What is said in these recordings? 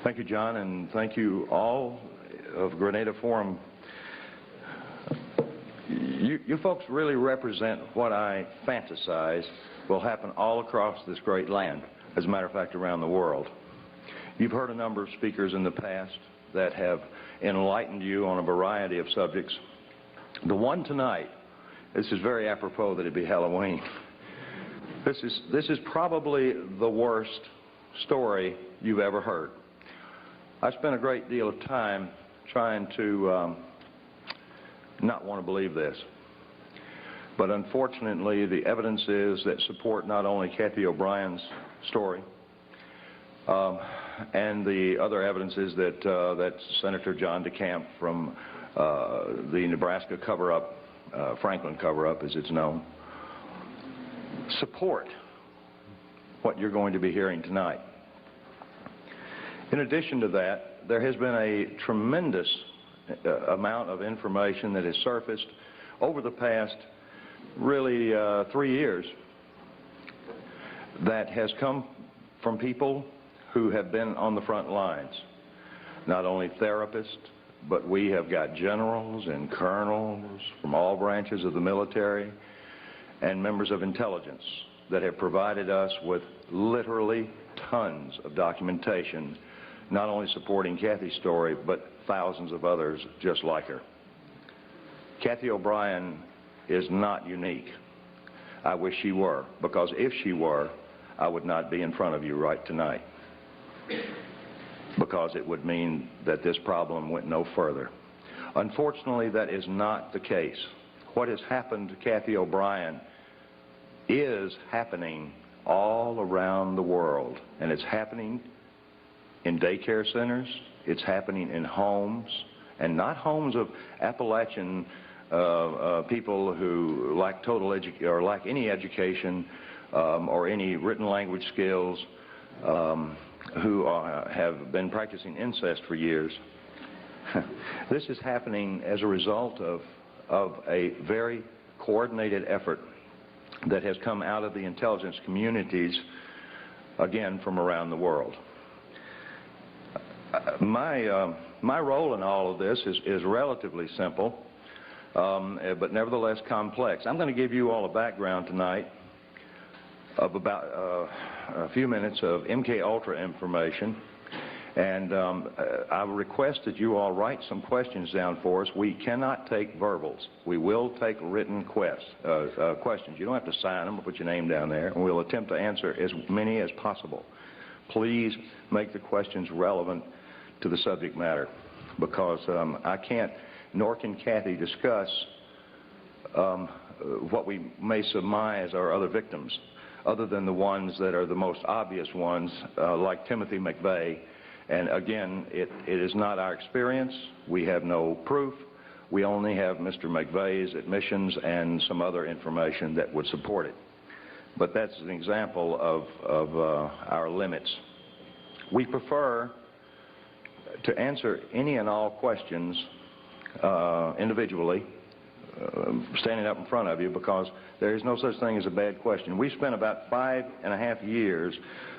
Thank you, John, and thank you all of Grenada Forum. You folks really represent what I fantasize will happen all across this great land, as a matter of fact, around the world. You've heard a number of speakers in the past that have enlightened you on a variety of subjects. The one tonight, this is very apropos that it be Halloween. This is probably the worst story you've ever heard. I spent a great deal of time trying to not want to believe this. But unfortunately, the evidence is that support not only Cathy O'Brien's story, and the other evidence is that Senator John DeCamp from the Nebraska cover-up, Franklin cover-up as it's known, support what you're going to be hearing tonight. In addition to that, there has been a tremendous amount of information that has surfaced over the past, really, 3 years that has come from people who have been on the front lines. Not only therapists, but we have got generals and colonels from all branches of the military and members of intelligence that have provided us with literally tons of documentation, not only supporting Cathy's story, but thousands of others just like her. Cathy O'Brien is not unique. I wish she were, because if she were, I would not be in front of you right tonight, because it would mean that this problem went no further. Unfortunately, that is not the case. What has happened to Cathy O'Brien is happening all around the world, and it's happening in daycare centers, it's happening in homes, and not homes of Appalachian people who lack lack any education or any written language skills, who have been practicing incest for years. This is happening as a result of a very coordinated effort that has come out of the intelligence communities, again, from around the world. My role in all of this is relatively simple, but nevertheless complex. I'm going to give you all a background tonight of about a few minutes of MK Ultra information, and I request that you all write some questions down for us. We cannot take verbals. We will take written questions. You don't have to sign them or put your name down there, and we'll attempt to answer as many as possible. Please make the questions relevant to the subject matter, because I can't, nor can Cathy, discuss what we may surmise are other victims, other than the ones that are the most obvious ones, like Timothy McVeigh. And again, it is not our experience. We have no proof. We only have Mr. McVeigh's admissions and some other information that would support it. But that's an example of our limits. We prefer to answer any and all questions individually, standing up in front of you, because there is no such thing as a bad question. We spent about 5.5 years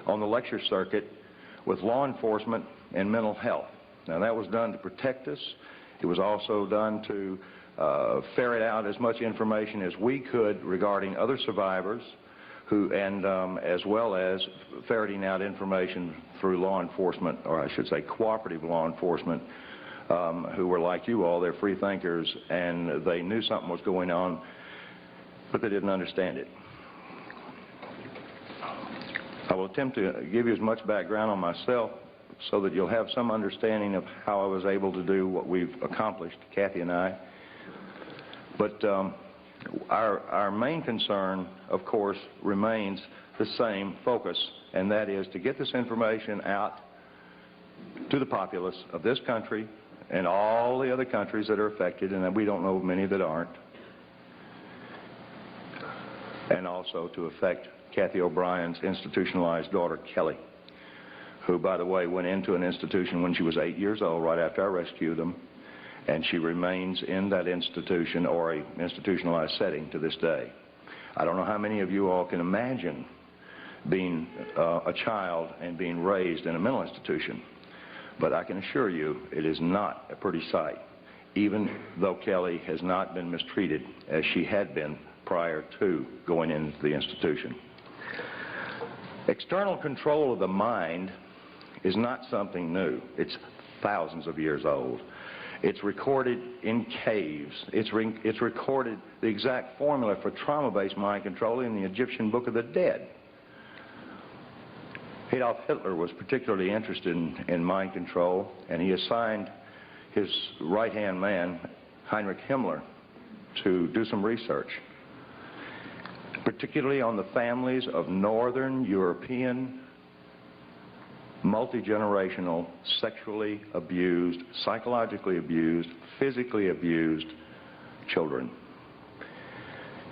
on the lecture circuit with law enforcement and mental health. Now, that was done to protect us. It was also done to ferret out as much information as we could regarding other survivors, as well as ferreting out information through law enforcement, or I should say cooperative law enforcement, who were like you all. They're free thinkers, and they knew something was going on, but they didn't understand it. I will attempt to give you as much background on myself so that you'll have some understanding of how I was able to do what we've accomplished, Cathy and I. But our main concern, of course, remains the same focus, and that is to get this information out to the populace of this country and all the other countries that are affected, and we don't know many that aren't, and also to affect Cathy O'Brien's institutionalized daughter, Kelly, who, by the way, went into an institution when she was 8 years old, right after I rescued them, and she remains in that institution or a institutionalized setting to this day. I don't know how many of you all can imagine being a child and being raised in a mental institution. But I can assure you it is not a pretty sight, even though Kelly has not been mistreated as she had been prior to going into the institution. External control of the mind is not something new. It's thousands of years old. It's recorded in caves. It's recorded the exact formula for trauma-based mind control in the Egyptian Book of the Dead. Adolf Hitler was particularly interested in mind control, and he assigned his right-hand man, Heinrich Himmler, to do some research, particularly on the families of Northern European multi-generational, sexually abused, psychologically abused, physically abused children.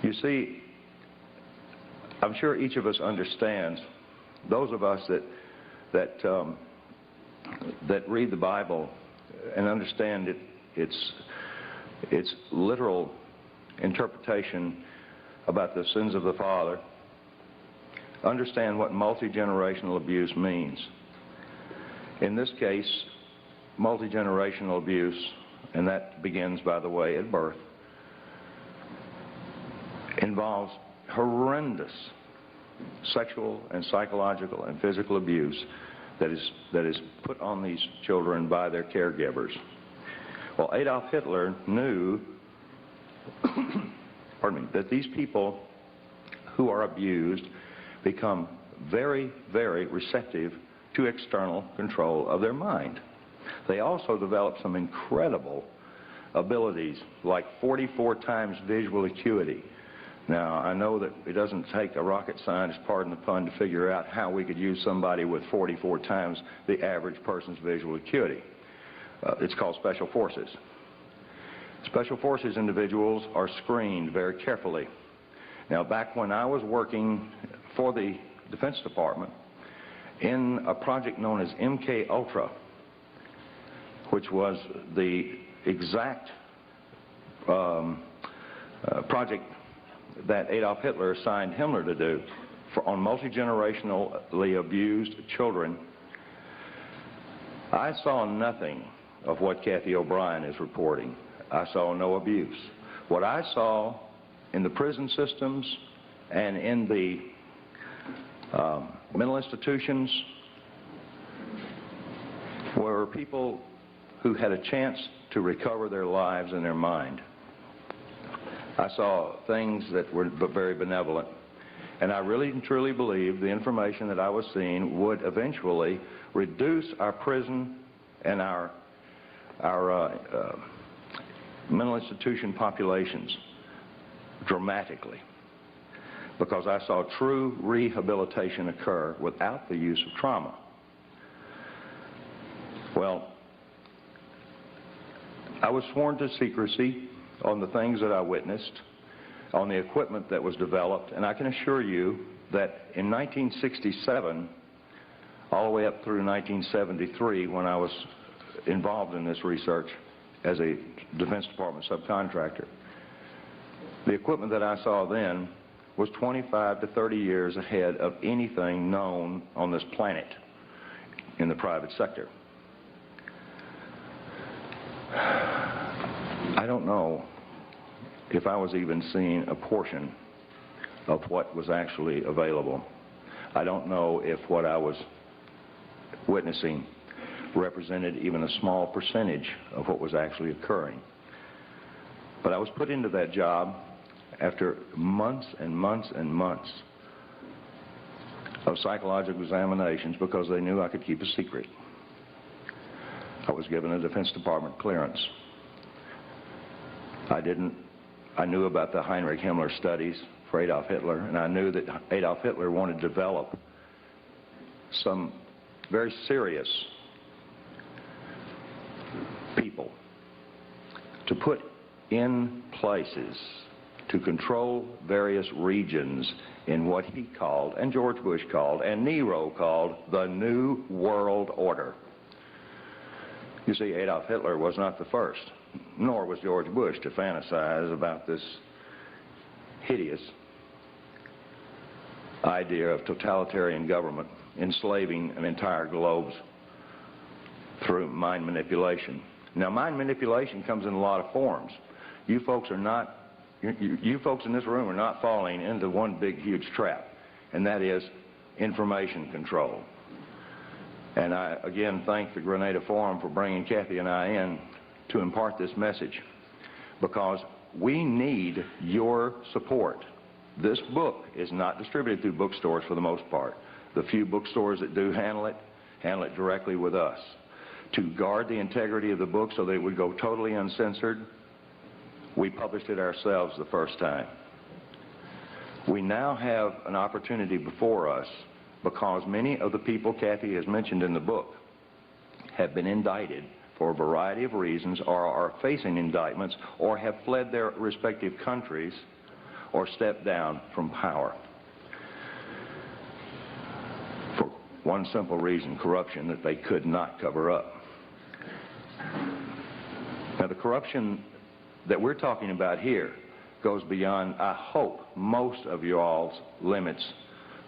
You see, I'm sure each of us understands, those of us that read the Bible and understand its literal interpretation about the sins of the father, understand what multi-generational abuse means. In this case, multi-generational abuse, and that begins, by the way, at birth, involves horrendous sexual and psychological and physical abuse that is put on these children by their caregivers. Well, Adolf Hitler knew that these people who are abused become very, very receptive to external control of their mind. They also develop some incredible abilities, like 44 times visual acuity. Now, I know that it doesn't take a rocket scientist, pardon the pun, to figure out how we could use somebody with 44 times the average person's visual acuity. It's called special forces. Special forces individuals are screened very carefully. Now, back when I was working for the Defense Department in a project known as MK Ultra, which was the exact project that Adolf Hitler assigned Himmler to do on multi-generationally abused children, I saw nothing of what Kathy O'Brien is reporting. I saw no abuse. What I saw in the prison systems and in the mental institutions were people who had a chance to recover their lives and their mind. I saw things that were very benevolent, and I really and truly believe the information that I was seeing would eventually reduce our prison and our mental institution populations dramatically, because I saw true rehabilitation occur without the use of trauma. Well, I was sworn to secrecy on the things that I witnessed, on the equipment that was developed, and I can assure you that in 1967, all the way up through 1973, when I was involved in this research as a Defense Department subcontractor, the equipment that I saw then was 25 to 30 years ahead of anything known on this planet in the private sector. I don't know if I was even seeing a portion of what was actually available. I don't know if what I was witnessing represented even a small percentage of what was actually occurring. But I was put into that job after months and months and months of psychological examinations because they knew I could keep a secret. I was given a Defense Department clearance. I knew about the Heinrich Himmler studies for Adolf Hitler, and I knew that Adolf Hitler wanted to develop some very serious people to put in places to control various regions in what he called, and George Bush called, and Nero called, the New World Order. You see, Adolf Hitler was not the first, nor was George Bush, to fantasize about this hideous idea of totalitarian government enslaving an entire globe's through mind manipulation. Now, mind manipulation comes in a lot of forms. You folks are not, you folks in this room are not falling into one big, huge trap, and that is information control. And I, again, thank the Grenada Forum for bringing Kathy and I in to impart this message, because we need your support. This book is not distributed through bookstores for the most part. The few bookstores that do handle it directly with us. To guard the integrity of the book so that it would go totally uncensored, we published it ourselves the first time. We now have an opportunity before us because many of the people Kathy has mentioned in the book have been indicted for a variety of reasons, or are facing indictments, or have fled their respective countries, or stepped down from power. For one simple reason: corruption that they could not cover up. Now, the corruption that we're talking about here goes beyond, I hope, most of you all's limits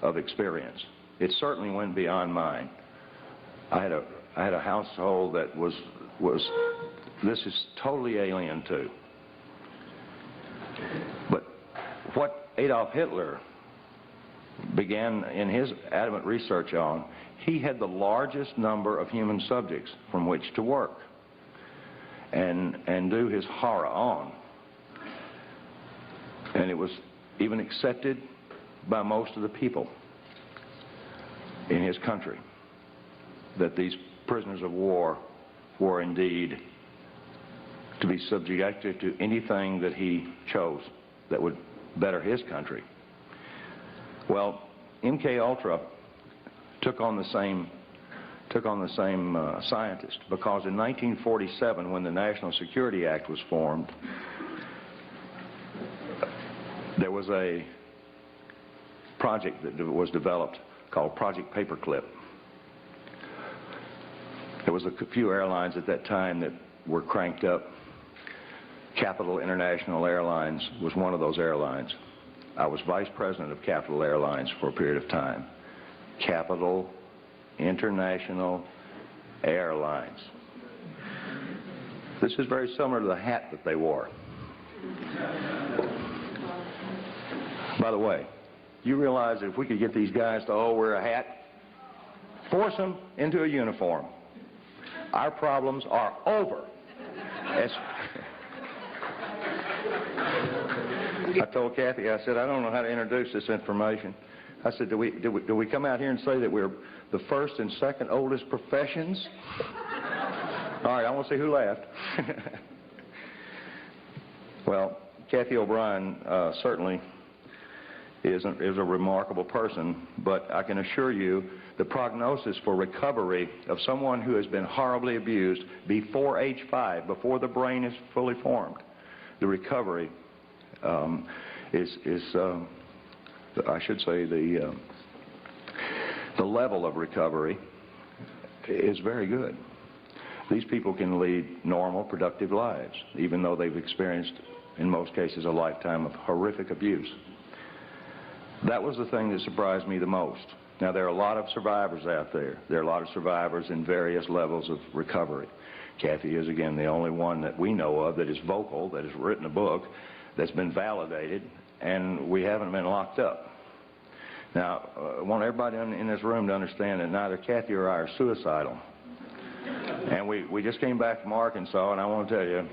of experience. It certainly went beyond mine. I had a household that was this is totally alien to. But what Adolf Hitler began in his adamant research on, he had the largest number of human subjects from which to work and do his horror on. And it was even accepted by most of the people in his country that these prisoners of war were indeed to be subjected to anything that he chose that would better his country. Well, MK Ultra took on the same scientist, because in 1947, when the National Security Act was formed, there was a project that was developed called Project Paperclip. There was a few airlines at that time that were cranked up. Capital International Airlines was one of those airlines. I was vice president of Capital Airlines for a period of time. Capital International Airlines. This is very similar to the hat that they wore. By the way, you realize that if we could get these guys to all wear a hat, force them into a uniform, our problems are over. I told Kathy, I said, I don't know how to introduce this information. I said, do we come out here and say that we're the first and second oldest professions? All right, I want to see who laughed. Well, Kathy O'Brien certainly is a remarkable person, but I can assure you the prognosis for recovery of someone who has been horribly abused before age 5, before the brain is fully formed, the recovery I should say the level of recovery is very good. These people can lead normal, productive lives, even though they've experienced, in most cases, a lifetime of horrific abuse. That was the thing that surprised me the most. Now, there are a lot of survivors out there. There are a lot of survivors in various levels of recovery. Kathy is, again, the only one that we know of that is vocal, that has written a book, that's been validated, and we haven't been locked up. Now, I want everybody in this room to understand that neither Kathy or I are suicidal. And we just came back from Arkansas, and I want to tell you,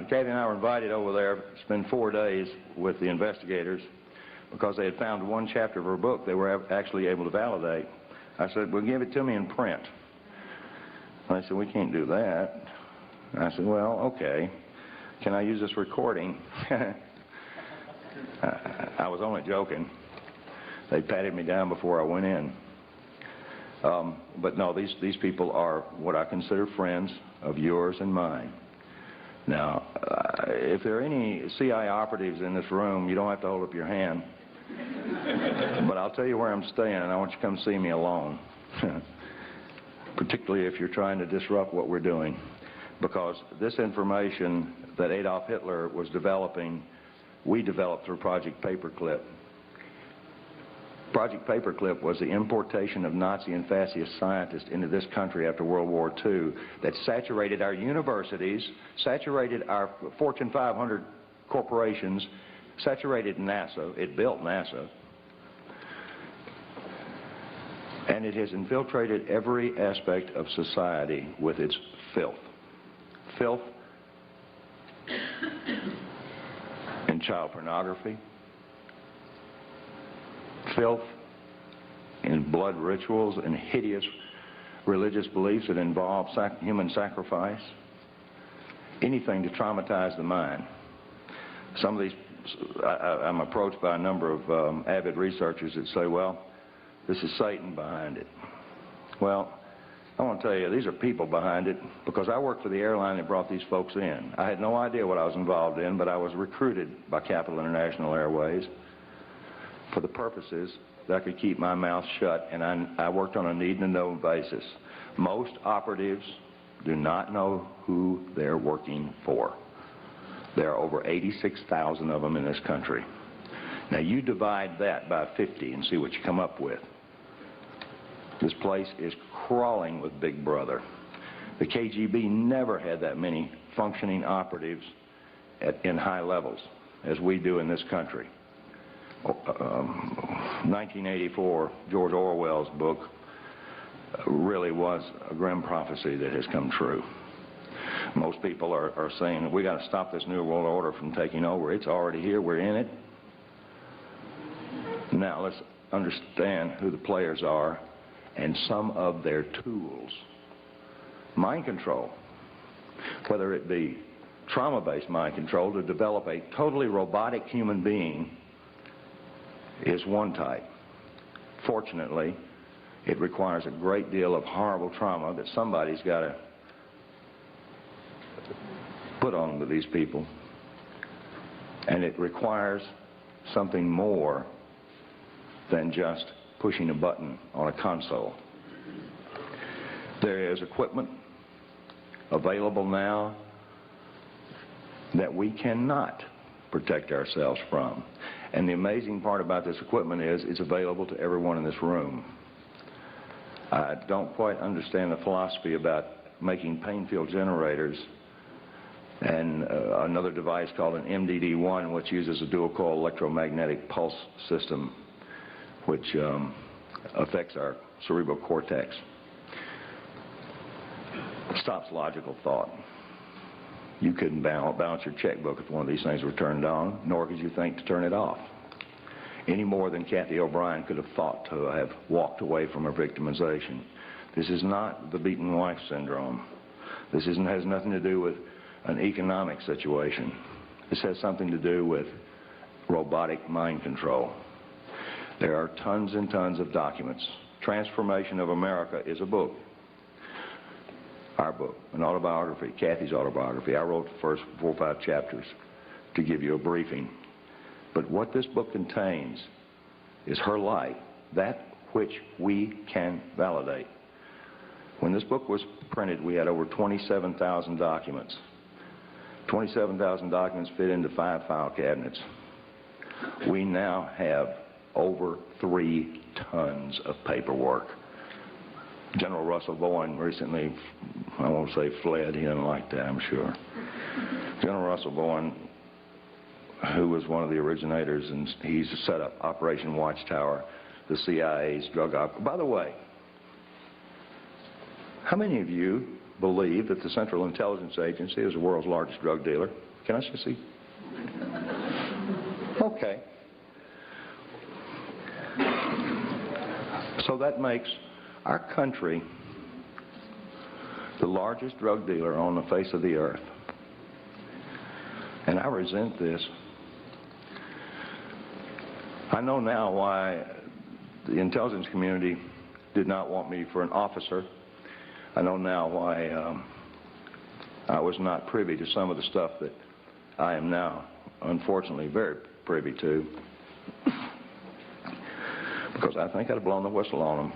Kathy and I were invited over there to spend 4 days with the investigators because they had found one chapter of her book they were actually able to validate. I said, well, give it to me in print. And they said, we can't do that. I said, well, okay. Can I use this recording? I was only joking. They patted me down before I went in. But no, these people are what I consider friends of yours and mine. Now, if there are any CIA operatives in this room, you don't have to hold up your hand. But I'll tell you where I'm staying, and I want you to come see me alone. Particularly if you're trying to disrupt what we're doing. Because this information that Adolf Hitler was developing, we developed through Project Paperclip. Project Paperclip was the importation of Nazi and fascist scientists into this country after World War II that saturated our universities, saturated our Fortune 500 corporations, saturated NASA. It built NASA. And it has infiltrated every aspect of society with its filth. Filth in child pornography, filth in blood rituals and hideous religious beliefs that involve human sacrifice, anything to traumatize the mind. Some of these, I'm approached by a number of avid researchers that say, well, this is Satan behind it. Well, I want to tell you, these are people behind it, because I worked for the airline that brought these folks in. I had no idea what I was involved in, but I was recruited by Capital International Airways for the purposes that I could keep my mouth shut, and I worked on a need-to-know basis. Most operatives do not know who they're working for. There are over 86,000 of them in this country. Now you divide that by 50 and see what you come up with. This place is crawling with Big Brother. The KGB never had that many functioning operatives in high levels as we do in this country. 1984, George Orwell's book, really was a grim prophecy that has come true. Most people are saying that we got to stop this New World Order from taking over. It's already here. We're in it. Now let's understand who the players are and some of their tools. Mind control, whether it be trauma-based mind control to develop a totally robotic human being, is one type. Fortunately, it requires a great deal of horrible trauma that somebody's got to put on to these people. And it requires something more than just pushing a button on a console. There is equipment available now that we cannot protect ourselves from. And the amazing part about this equipment is it's available to everyone in this room. I don't quite understand the philosophy about making pain field generators and another device called an MDD-1, which uses a dual-coil electromagnetic pulse system, which affects our cerebral cortex. It stops logical thought. You couldn't balance your checkbook if one of these things were turned on, nor could you think to turn it off. Any more than Cathy O'Brien could have thought to have walked away from her victimization. This is not the beaten wife syndrome. This has nothing to do with an economic situation. This has something to do with robotic mind control. There are tons and tons of documents. Transformation of America is a book. Our book, an autobiography, Cathy's autobiography. I wrote the first 4 or 5 chapters to give you a briefing. But what this book contains is her life, that which we can validate. When this book was printed, we had over 27,000 documents. 27,000 documents fit into 5 file cabinets. We now have over 3 tons of paperwork. General Russell Bowen recently, I won't say fled, he doesn't like that, I'm sure. General Russell Bowen, who was one of the originators, and he's set up Operation Watchtower, the CIA's drug op. By the way, how many of you believe that the Central Intelligence Agency is the world's largest drug dealer? Can I just see? Okay. So that makes our country the largest drug dealer on the face of the earth. And I resent this. I know now why the intelligence community did not want me for an officer. I know now why I was not privy to some of the stuff that I am now, unfortunately, very privy to. Because I think I'd have blown the whistle on them.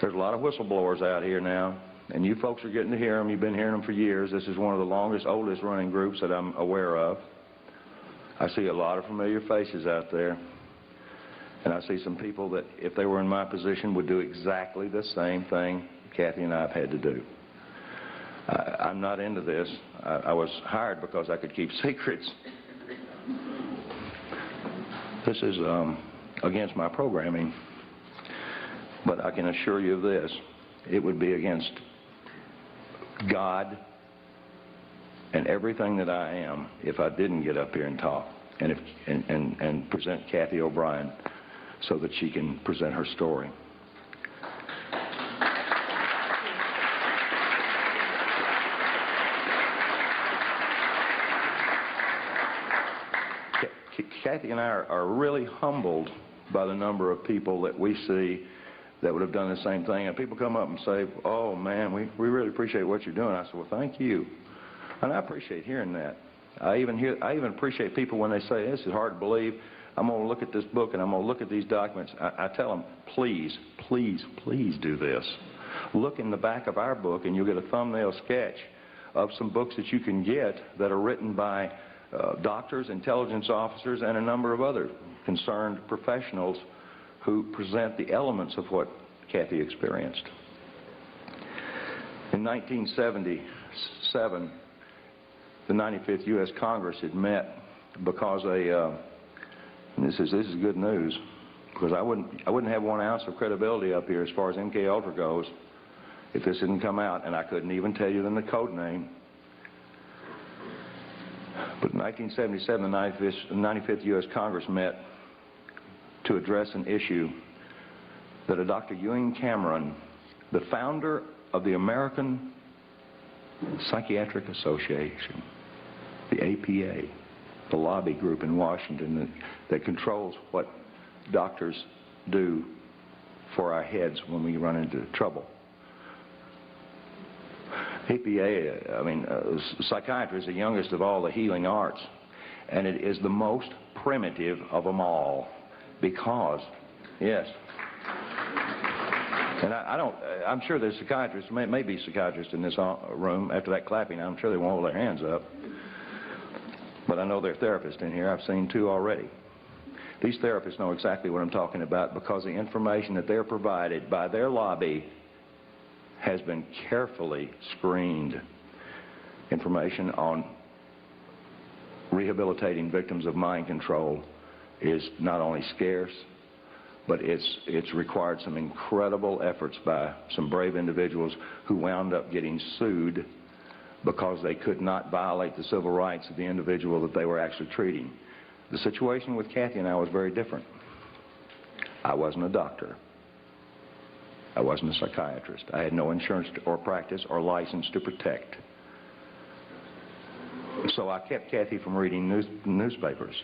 There's a lot of whistleblowers out here now, and you folks are getting to hear them. You've been hearing them for years. This is one of the longest, oldest running groups that I'm aware of. I see a lot of familiar faces out there. And I see some people that, if they were in my position, would do exactly the same thing Kathy and I have had to do. I'm not into this. I was hired because I could keep secrets. This is against my programming. But I can assure you of this. It would be against God and everything that I am if I didn't get up here and talk and present Kathy O'Brien so that she can present her story. Kathy and I are really humbled by the number of people that we see that would have done the same thing. And people come up and say, oh, man, we really appreciate what you're doing. I said, well, thank you. And I appreciate hearing that. I even appreciate people when they say, this is hard to believe. I'm going to look at this book and I'm going to look at these documents. I tell them, please, please, please do this. Look in the back of our book and you'll get a thumbnail sketch of some books that you can get that are written by doctors, intelligence officers, and a number of other concerned professionals who present the elements of what Kathy experienced. In 1977, the 95th U.S. Congress had met because and this is good news, because I wouldn't have 1 ounce of credibility up here as far as MK Ultra goes if this didn't come out, and I couldn't even tell you the code name. But in 1977, the 95th U.S. Congress met to address an issue that a Dr. Ewing Cameron, the founder of the American Psychiatric Association, the APA, the lobby group in Washington that controls what doctors do for our heads when we run into trouble. APA, psychiatry is the youngest of all the healing arts, and it is the most primitive of them all because, yes, and I'm sure there's psychiatrists, may be psychiatrists in this room. After that clapping, I'm sure they won't hold their hands up. But I know there are therapists in here. I've seen 2 already. These therapists know exactly what I'm talking about because the information that they're provided by their lobby has been carefully screened. Information on rehabilitating victims of mind control is not only scarce, but it's required some incredible efforts by some brave individuals who wound up getting sued because they could not violate the civil rights of the individual that they were actually treating. The situation with Kathy and I was very different. I wasn't a doctor. I wasn't a psychiatrist. I had no insurance or practice or license to protect. So I kept Kathy from reading newspapers.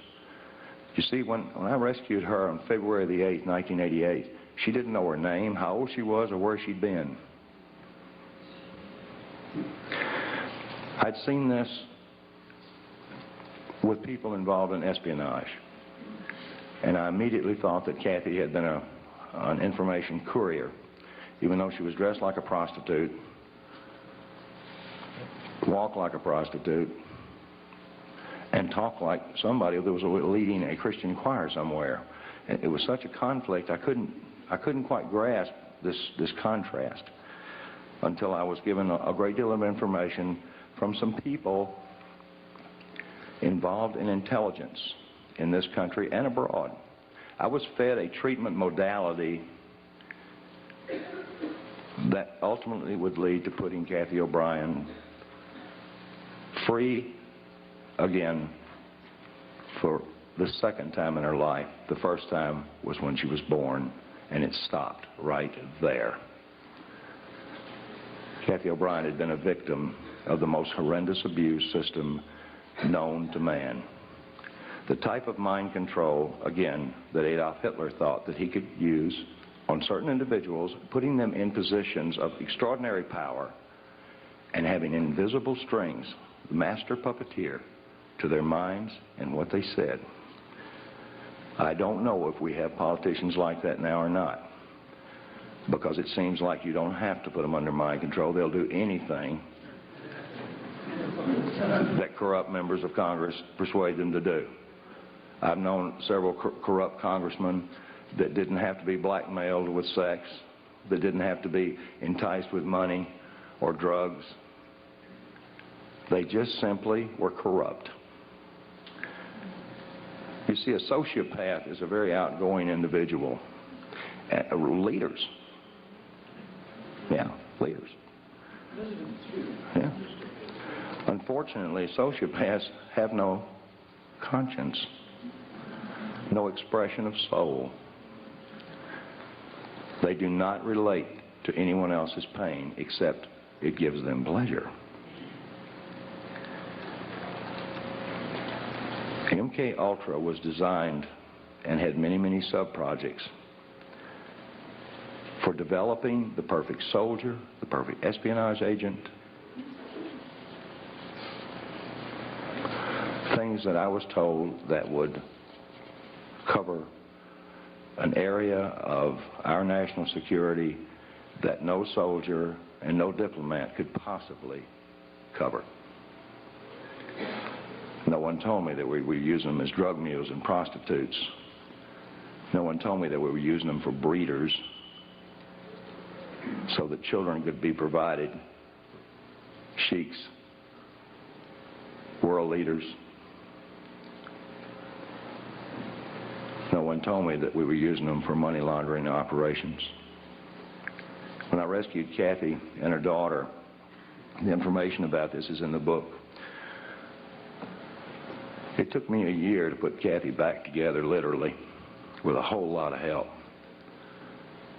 You see, when I rescued her on February the 8th, 1988, she didn't know her name, how old she was, or where she'd been. I'd seen this with people involved in espionage, and I immediately thought that Kathy had been an information courier, even though she was dressed like a prostitute, walked like a prostitute, and talked like somebody that was leading a Christian choir somewhere. And it was such a conflict, I couldn't quite grasp this contrast until I was given a great deal of information from some people involved in intelligence in this country and abroad. I was fed a treatment modality that ultimately would lead to putting Kathy O'Brien free again for the second time in her life. The first time was when she was born, and it stopped right there. Kathy O'Brien had been a victim of the most horrendous abuse system known to man. The type of mind control, again, that Adolf Hitler thought that he could use on certain individuals, putting them in positions of extraordinary power and having invisible strings, the master puppeteer, to their minds and what they said. I don't know if we have politicians like that now or not, because it seems like you don't have to put them under mind control. They'll do anything that corrupt members of Congress persuade them to do. I've known several corrupt congressmen that didn't have to be blackmailed with sex, that didn't have to be enticed with money or drugs. They just simply were corrupt. You see, a sociopath is a very outgoing individual. Leaders. Yeah, leaders. Yeah. Unfortunately, sociopaths have no conscience, no expression of soul. They do not relate to anyone else's pain except it gives them pleasure. MK Ultra was designed and had many, many sub-projects for developing the perfect soldier, the perfect espionage agent, things that I was told that would cover an area of our national security that no soldier and no diplomat could possibly cover. No one told me that we were using them as drug mules and prostitutes. No one told me that we were using them for breeders so that children could be provided sheiks, world leaders. No one told me that we were using them for money laundering operations. When I rescued Kathy and her daughter, the information about this is in the book. It took me a year to put Kathy back together, literally, with a whole lot of help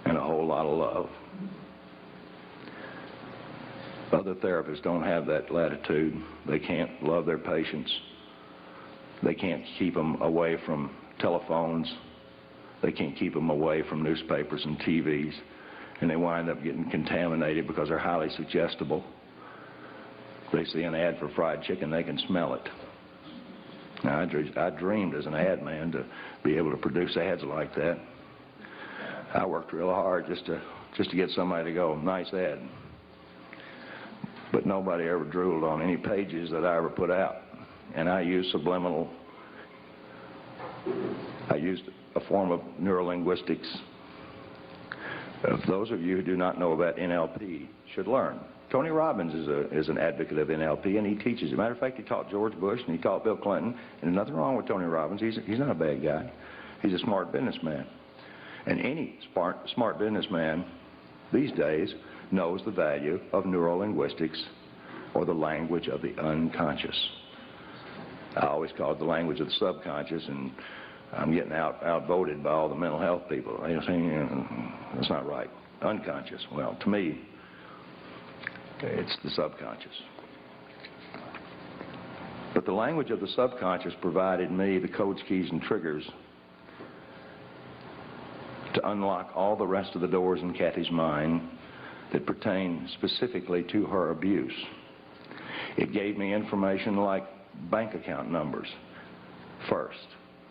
and a whole lot of love. Other therapists don't have that latitude. They can't love their patients. They can't keep them away from telephones. They can't keep them away from newspapers and TVs. And they wind up getting contaminated because they're highly suggestible. They see an ad for fried chicken, they can smell it. Now, I dreamed as an ad man to be able to produce ads like that. I worked real hard just to get somebody to go, nice ad. But nobody ever drooled on any pages that I ever put out. And I used subliminal. I used a form of neurolinguistics. Those of you who do not know about NLP should learn. Tony Robbins is an advocate of NLP, and he teaches. As a matter of fact, he taught George Bush and he taught Bill Clinton. And there's nothing wrong with Tony Robbins. He's not a bad guy. He's a smart businessman. And any smart businessman these days knows the value of neurolinguistics, or the language of the unconscious. I always call it the language of the subconscious, and I'm getting outvoted by all the mental health people. They're saying, that's not right. Unconscious. Well, to me, it's the subconscious. But the language of the subconscious provided me the codes, keys, and triggers to unlock all the rest of the doors in Kathy's mind that pertain specifically to her abuse. It gave me information like bank account numbers first.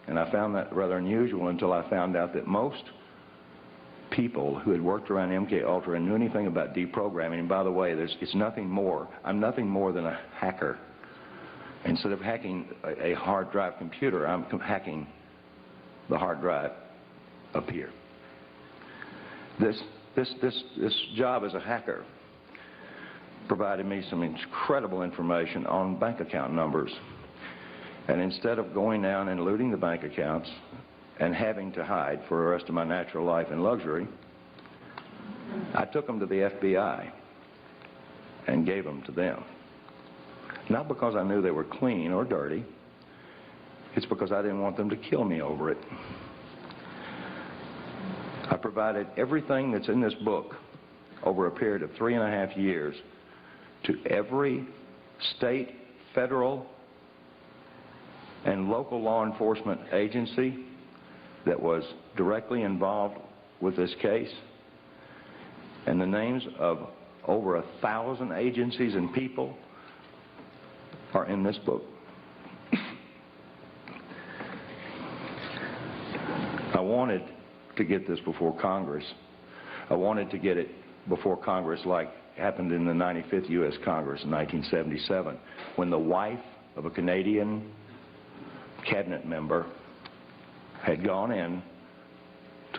And I found that rather unusual until I found out that most people who had worked around MK Ultra and knew anything about deprogramming, and by the way, it's nothing more. I'm nothing more than a hacker. Instead of hacking a hard drive computer, I'm hacking the hard drive up here. This job as a hacker provided me some incredible information on bank account numbers. And instead of going down and looting the bank accounts and having to hide for the rest of my natural life in luxury, I took them to the FBI and gave them to them. Not because I knew they were clean or dirty. It's because I didn't want them to kill me over it. I provided everything that's in this book over a period of 3.5 years to every state, federal, and local law enforcement agency that was directly involved with this case. And the names of over 1,000 agencies and people are in this book. I wanted to get this before Congress. I wanted to get it before Congress like happened in the 95th U.S. Congress in 1977, when the wife of a Canadian cabinet member had gone in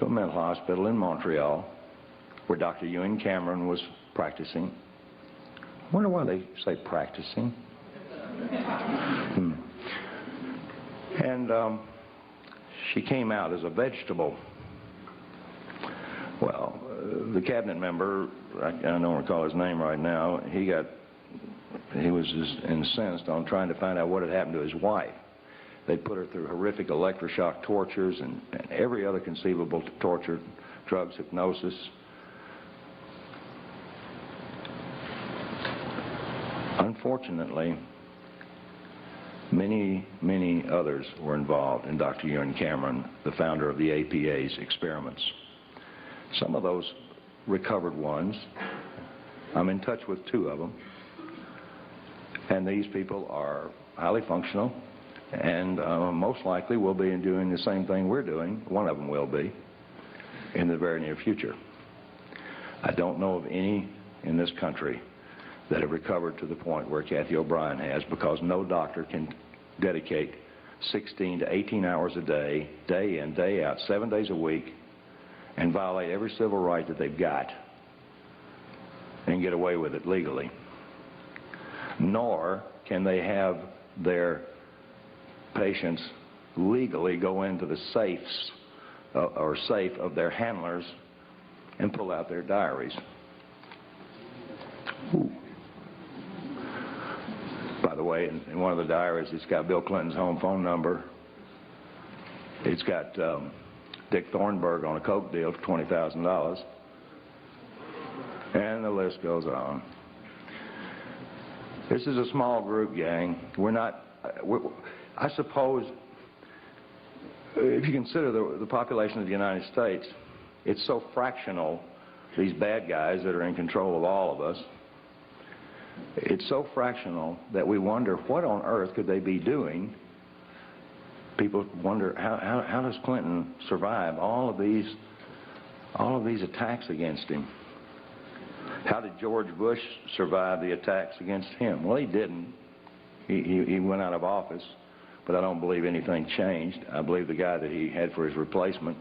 to a mental hospital in Montreal where Dr. Ewan Cameron was practicing. I wonder why they say practicing. And she came out as a vegetable. Well, the cabinet member, I don't recall his name right now, he was just incensed on trying to find out what had happened to his wife. They put her through horrific electroshock tortures and every other conceivable torture, drugs, hypnosis. Unfortunately, many others were involved in Dr. Ewan Cameron, the founder of the APA's experiments. Some of those recovered ones, I'm in touch with 2 of them, and these people are highly functional and most likely will be doing the same thing we're doing. One of them will be in the very near future. I don't know of any in this country that have recovered to the point where Cathy O'Brien has, because no doctor can dedicate 16 to 18 hours a day, day in, day out, 7 days a week, and violate every civil right that they've got and get away with it legally. Nor can they have their patients legally go into the safes or safe of their handlers and pull out their diaries. Ooh. By the way, in one of the diaries, it's got Bill Clinton's home phone number. It's got Dick Thornburg on a coke deal for $20,000. And the list goes on. This is a small group, gang. I suppose, if you consider the population of the United States, it's so fractional, these bad guys that are in control of all of us, it's so fractional that we wonder what on earth could they be doing. People wonder how does Clinton survive all of these attacks against him? How did George Bush survive the attacks against him? Well, he didn't. He went out of office, but I don't believe anything changed. I believe the guy that he had for his replacement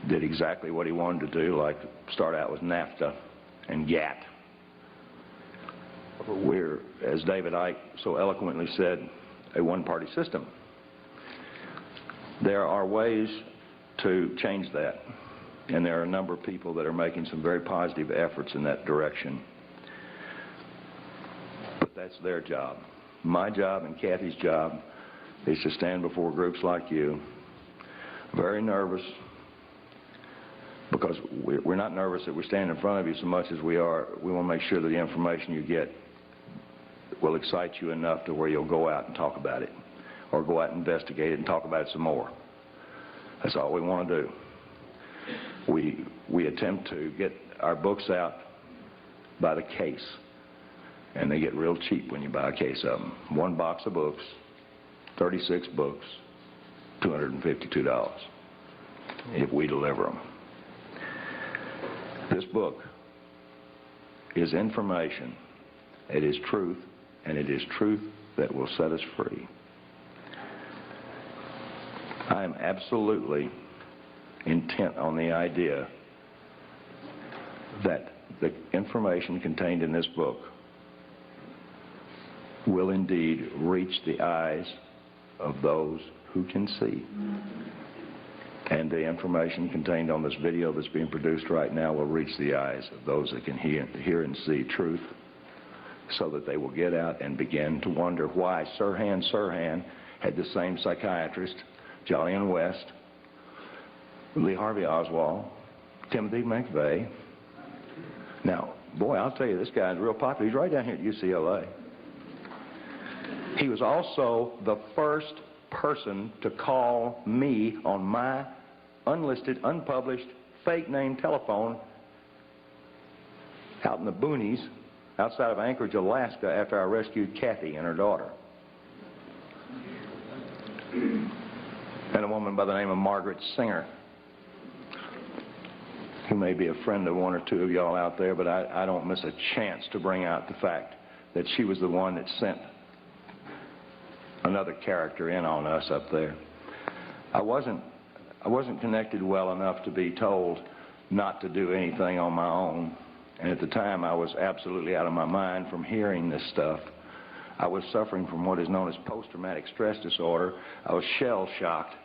did exactly what he wanted to do, like start out with NAFTA and GATT. We're, as David Icke so eloquently said, a one-party system. There are ways to change that, and there are a number of people that are making some very positive efforts in that direction. But that's their job. My job and Cathy's job is to stand before groups like you, very nervous, because we're not nervous that we're standing in front of you so much as we want to make sure that the information you get will excite you enough to where you'll go out and talk about it, or go out and investigate it and talk about it some more. That's all we want to do. We attempt to get our books out by the case, and they get real cheap when you buy a case of them. One box of books, 36 books, $252 if we deliver them. This book is information. It is truth, and it is truth that will set us free. I am absolutely intent on the idea that the information contained in this book will indeed reach the eyes of those who can see. And the information contained on this video that's being produced right now will reach the eyes of those that can hear and see truth, so that they will get out and begin to wonder why Sirhan had the same psychiatrist, Jolyon West, Lee Harvey Oswald, Timothy McVeigh. Now, boy, I'll tell you, this guy's real popular. He's right down here at UCLA. He was also the first person to call me on my unlisted, unpublished, fake name telephone out in the boonies outside of Anchorage, Alaska, after I rescued Cathy and her daughter. And a woman by the name of Margaret Singer, who may be a friend of one or two of y'all out there, but I don't miss a chance to bring out the fact that she was the one that sent another character in on us up there. I I wasn't connected well enough to be told not to do anything on my own. And at the time, I was absolutely out of my mind from hearing this stuff. I was suffering from what is known as post-traumatic stress disorder. I was shell-shocked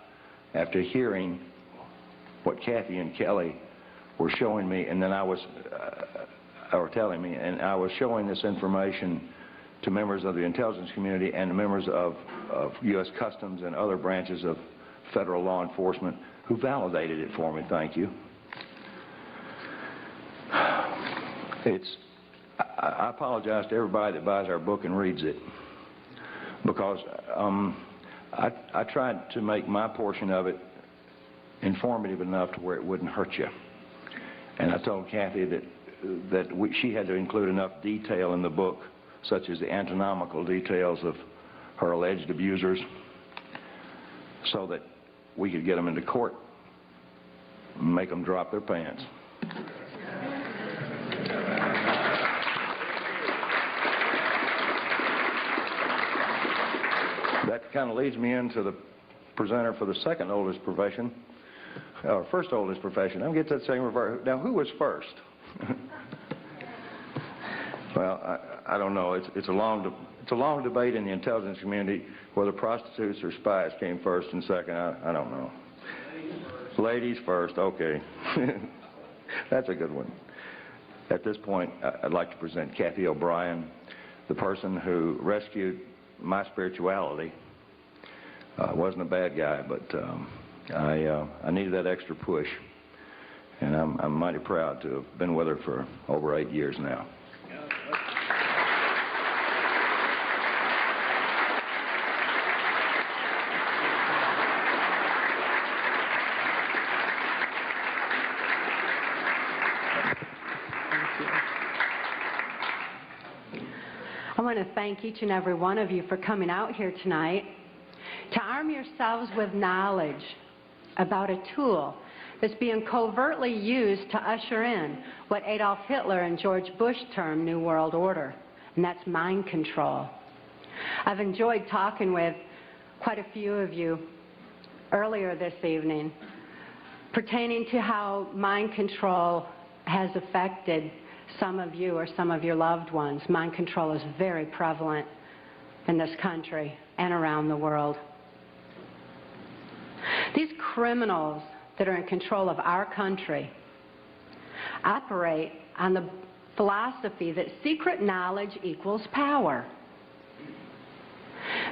after hearing what Kathy and Kelly were showing me, and then or telling me, and I was showing this information to members of the intelligence community and members of U.S. Customs and other branches of federal law enforcement who validated it for me. Thank you. I apologize to everybody that buys our book and reads it, because I tried to make my portion of it informative enough to where it wouldn't hurt you. And I told Kathy that she had to include enough detail in the book, such as the anatomical details of her alleged abusers, so that we could get them into court and make them drop their pants. That kind of leads me into the presenter for the second oldest profession, or first oldest profession. I'm going to get that same reverse. Now, who was first? Well, I don't know. It's a long debate in the intelligence community whether prostitutes or spies came first and second. I don't know. Ladies first. Okay. That's a good one. At this point, I'd like to present Cathy O'Brien, the person who rescued my spirituality. I wasn't a bad guy, but I needed that extra push, and I'm mighty proud to have been with her for over 8 years now. I want to thank each and every one of you for coming out here tonight to arm yourselves with knowledge about a tool that's being covertly used to usher in what Adolf Hitler and George Bush termed New World Order, and that's mind control. I've enjoyed talking with quite a few of you earlier this evening pertaining to how mind control has affected some of you or some of your loved ones. Mind control is very prevalent in this country and around the world. These criminals that are in control of our country operate on the philosophy that secret knowledge equals power.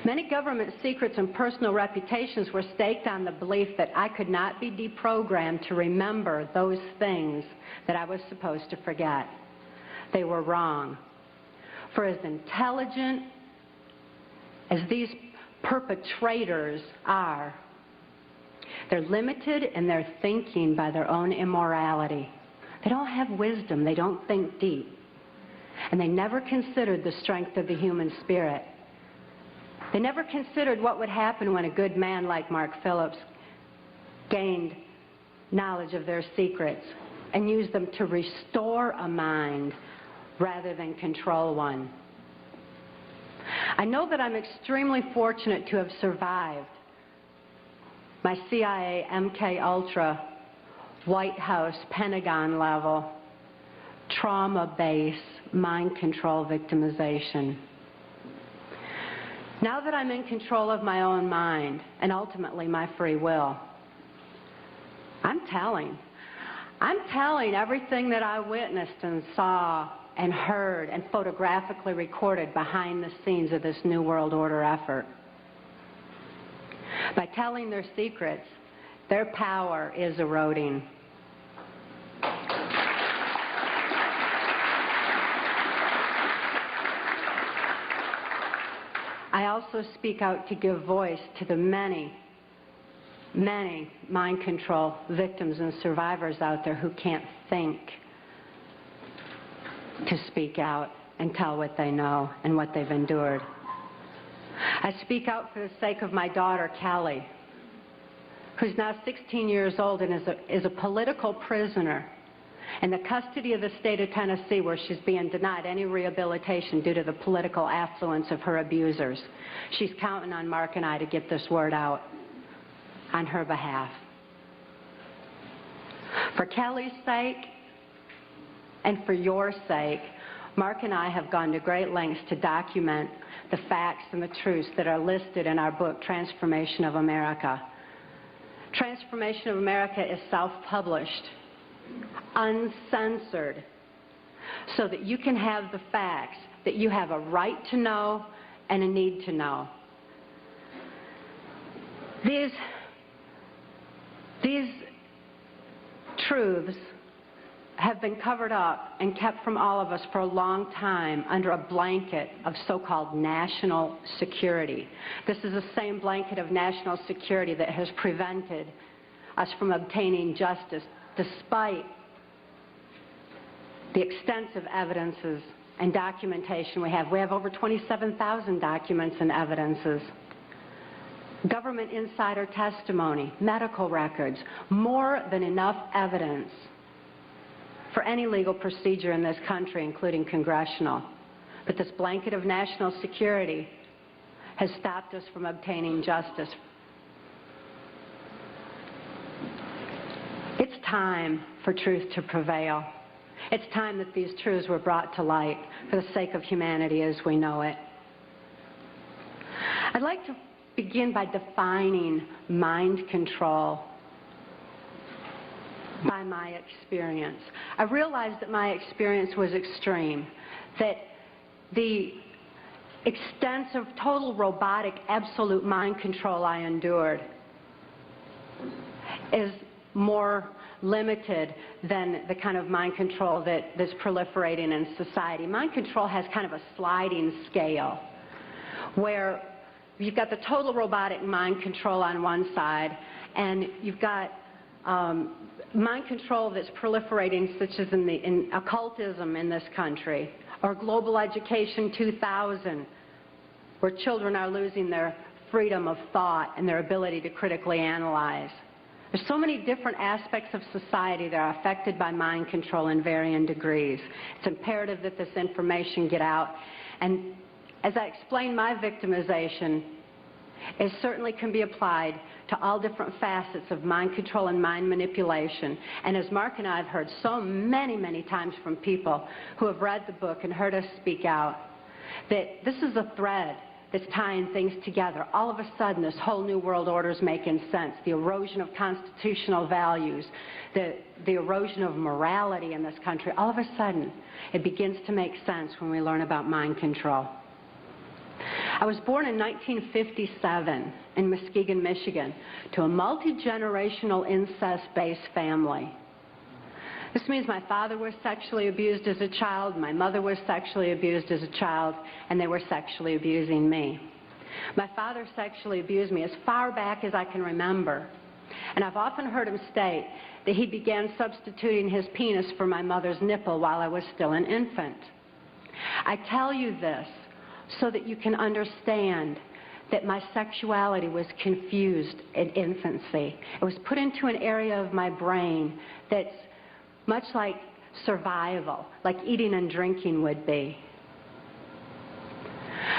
Many government secrets and personal reputations were staked on the belief that I could not be deprogrammed to remember those things that I was supposed to forget. They were wrong. For as intelligent as these perpetrators are, they're limited in their thinking by their own immorality. They don't have wisdom. They don't think deep. And they never considered the strength of the human spirit. They never considered what would happen when a good man like Mark Phillips gained knowledge of their secrets and used them to restore a mind rather than control one. I know that I'm extremely fortunate to have survived my CIA, MK Ultra, White House, Pentagon level, trauma base, mind control victimization. Now that I'm in control of my own mind and ultimately my free will, I'm telling everything that I witnessed and saw and heard and photographically recorded behind the scenes of this New World Order effort. By telling their secrets, their power is eroding. I also speak out to give voice to the many, many mind control victims and survivors out there who can't think to speak out and tell what they know and what they've endured. I speak out for the sake of my daughter, Kelly, who's now 16 years old and is a political prisoner in the custody of the state of Tennessee, where she's being denied any rehabilitation due to the political affluence of her abusers. She's counting on Mark and I to get this word out on her behalf. For Kelly's sake and for your sake, Mark and I have gone to great lengths to document the facts and the truths that are listed in our book, Transformation of America. Transformation of America is self-published, uncensored, so that you can have the facts that you have a right to know and a need to know. These truths have been covered up and kept from all of us for a long time under a blanket of so-called national security. This is the same blanket of national security that has prevented us from obtaining justice despite the extensive evidences and documentation we have. We have over 27,000 documents and evidences. Government insider testimony, medical records, more than enough evidence for any legal procedure in this country, including congressional. But this blanket of national security has stopped us from obtaining justice. It's time for truth to prevail. It's time that these truths were brought to light for the sake of humanity as we know it. I'd like to begin by defining mind control by my experience. I realized that my experience was extreme, that the extensive, total robotic, absolute mind control I endured is more limited than the kind of mind control that's proliferating in society. Mind control has kind of a sliding scale where you've got the total robotic mind control on one side, and you've got mind control that's proliferating, such as in occultism in this country, or Global Education 2000, where children are losing their freedom of thought and their ability to critically analyze. There's so many different aspects of society that are affected by mind control in varying degrees. It's imperative that this information get out. And as I explained, my victimization, it certainly can be applied to all different facets of mind control and mind manipulation. And as Mark and I have heard so many, many times from people who have read the book and heard us speak out, that this is a thread that's tying things together. All of a sudden, this whole new world order is making sense. The erosion of constitutional values, the erosion of morality in this country, all of a sudden, it begins to make sense when we learn about mind control. I was born in 1957 in Muskegon, Michigan, to a multi-generational incest-based family. This means my father was sexually abused as a child, my mother was sexually abused as a child, and they were sexually abusing me. My father sexually abused me as far back as I can remember, and I've often heard him state that he began substituting his penis for my mother's nipple while I was still an infant. I tell you this so that you can understand that my sexuality was confused in infancy. It was put into an area of my brain that's much like survival, like eating and drinking would be.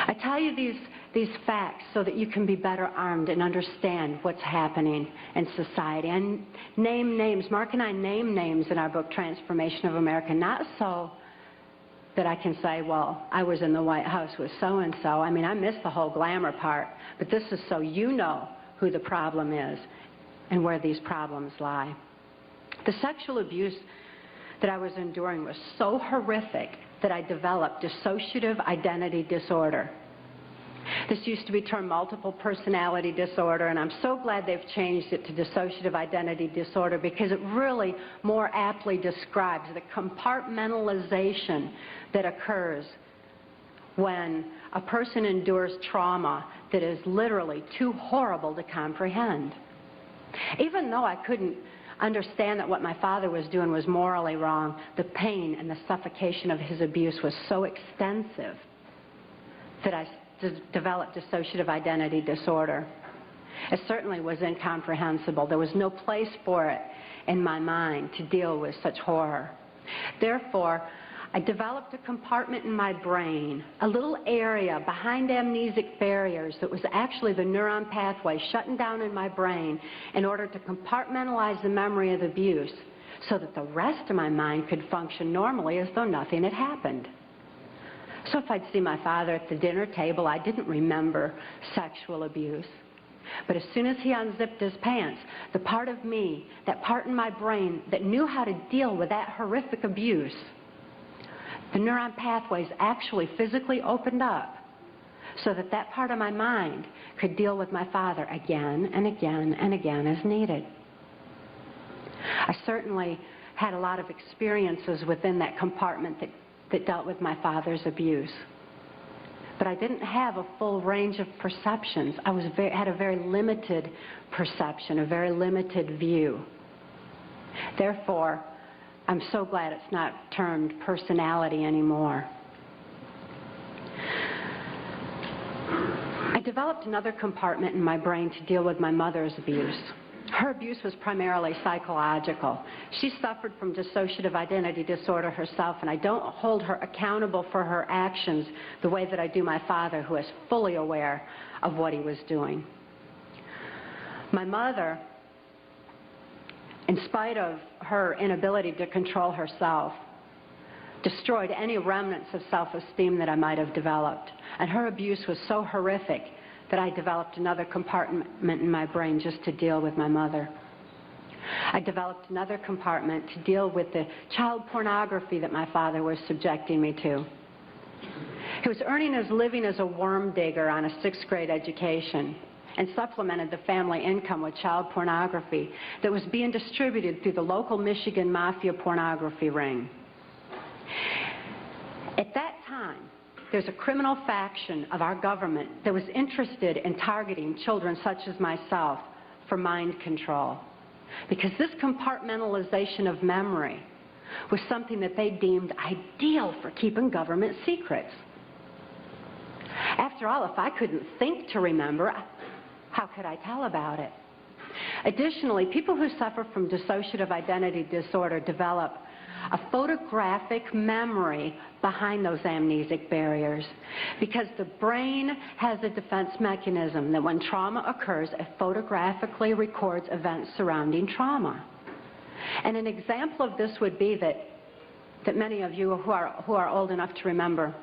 I tell you these facts so that you can be better armed and understand what's happening in society. And name names. Mark and I name names in our book, Transformation of America, not so that I can say, well, I was in the White House with so-and-so. I mean, I missed the whole glamour part. But this is so you know who the problem is and where these problems lie. The sexual abuse that I was enduring was so horrific that I developed dissociative identity disorder. This used to be termed multiple personality disorder, and I'm so glad they've changed it to dissociative identity disorder because it really more aptly describes the compartmentalization that occurs when a person endures trauma that is literally too horrible to comprehend. Even though I couldn't understand that what my father was doing was morally wrong, the pain and the suffocation of his abuse was so extensive that I developed dissociative identity disorder. It certainly was incomprehensible. There was no place for it in my mind to deal with such horror. Therefore, I developed a compartment in my brain, a little area behind amnesic barriers that was actually the neuron pathway shutting down in my brain in order to compartmentalize the memory of the abuse so that the rest of my mind could function normally as though nothing had happened. So if I'd see my father at the dinner table, I didn't remember sexual abuse. But as soon as he unzipped his pants, the part of me, that part in my brain that knew how to deal with that horrific abuse, the neuron pathways actually physically opened up so that that part of my mind could deal with my father again and again and again as needed. I certainly had a lot of experiences within that compartment that dealt with my father's abuse. But I didn't have a full range of perceptions. I had a very limited perception, a very limited view. Therefore, I'm so glad it's not termed personality anymore. I developed another compartment in my brain to deal with my mother's abuse. Her abuse was primarily psychological. She suffered from dissociative identity disorder herself, and I don't hold her accountable for her actions the way that I do my father, who is fully aware of what he was doing. My mother, in spite of her inability to control herself, destroyed any remnants of self-esteem that I might have developed. And her abuse was so horrific that I developed another compartment in my brain just to deal with my mother. I developed another compartment to deal with the child pornography that my father was subjecting me to. He was earning his living as a worm digger on a 6th grade education and supplemented the family income with child pornography that was being distributed through the local Michigan mafia pornography ring. At that time, there's a criminal faction of our government that was interested in targeting children such as myself for mind control, because this compartmentalization of memory was something that they deemed ideal for keeping government secrets. After all, if I couldn't think to remember, how could I tell about it? Additionally, people who suffer from dissociative identity disorder develop a photographic memory behind those amnesic barriers, because the brain has a defense mechanism that when trauma occurs, it photographically records events surrounding trauma. And an example of this would be that many of you who are old enough to remember,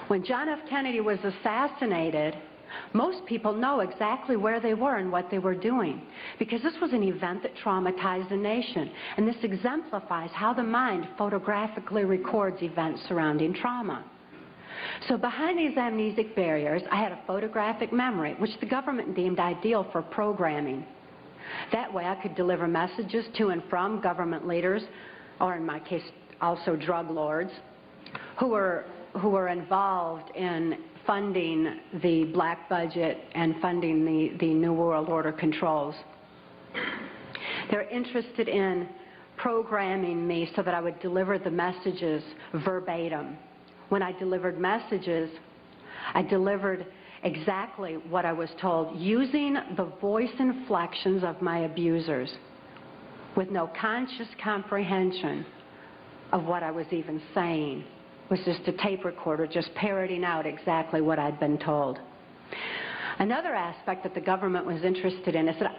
when John F. Kennedy was assassinated, most people know exactly where they were and what they were doing, because this was an event that traumatized the nation. And this exemplifies how the mind photographically records events surrounding trauma. So behind these amnesic barriers, I had a photographic memory, which the government deemed ideal for programming. That way I could deliver messages to and from government leaders, or in my case, also drug lords, who were involved in funding the black budget and funding the New World Order controls. They're interested in programming me so that I would deliver the messages verbatim. When I delivered messages, I delivered exactly what I was told, using the voice inflections of my abusers, with no conscious comprehension of what I was even saying. It was just a tape recorder just parroting out exactly what I'd been told. Another aspect that the government was interested in is that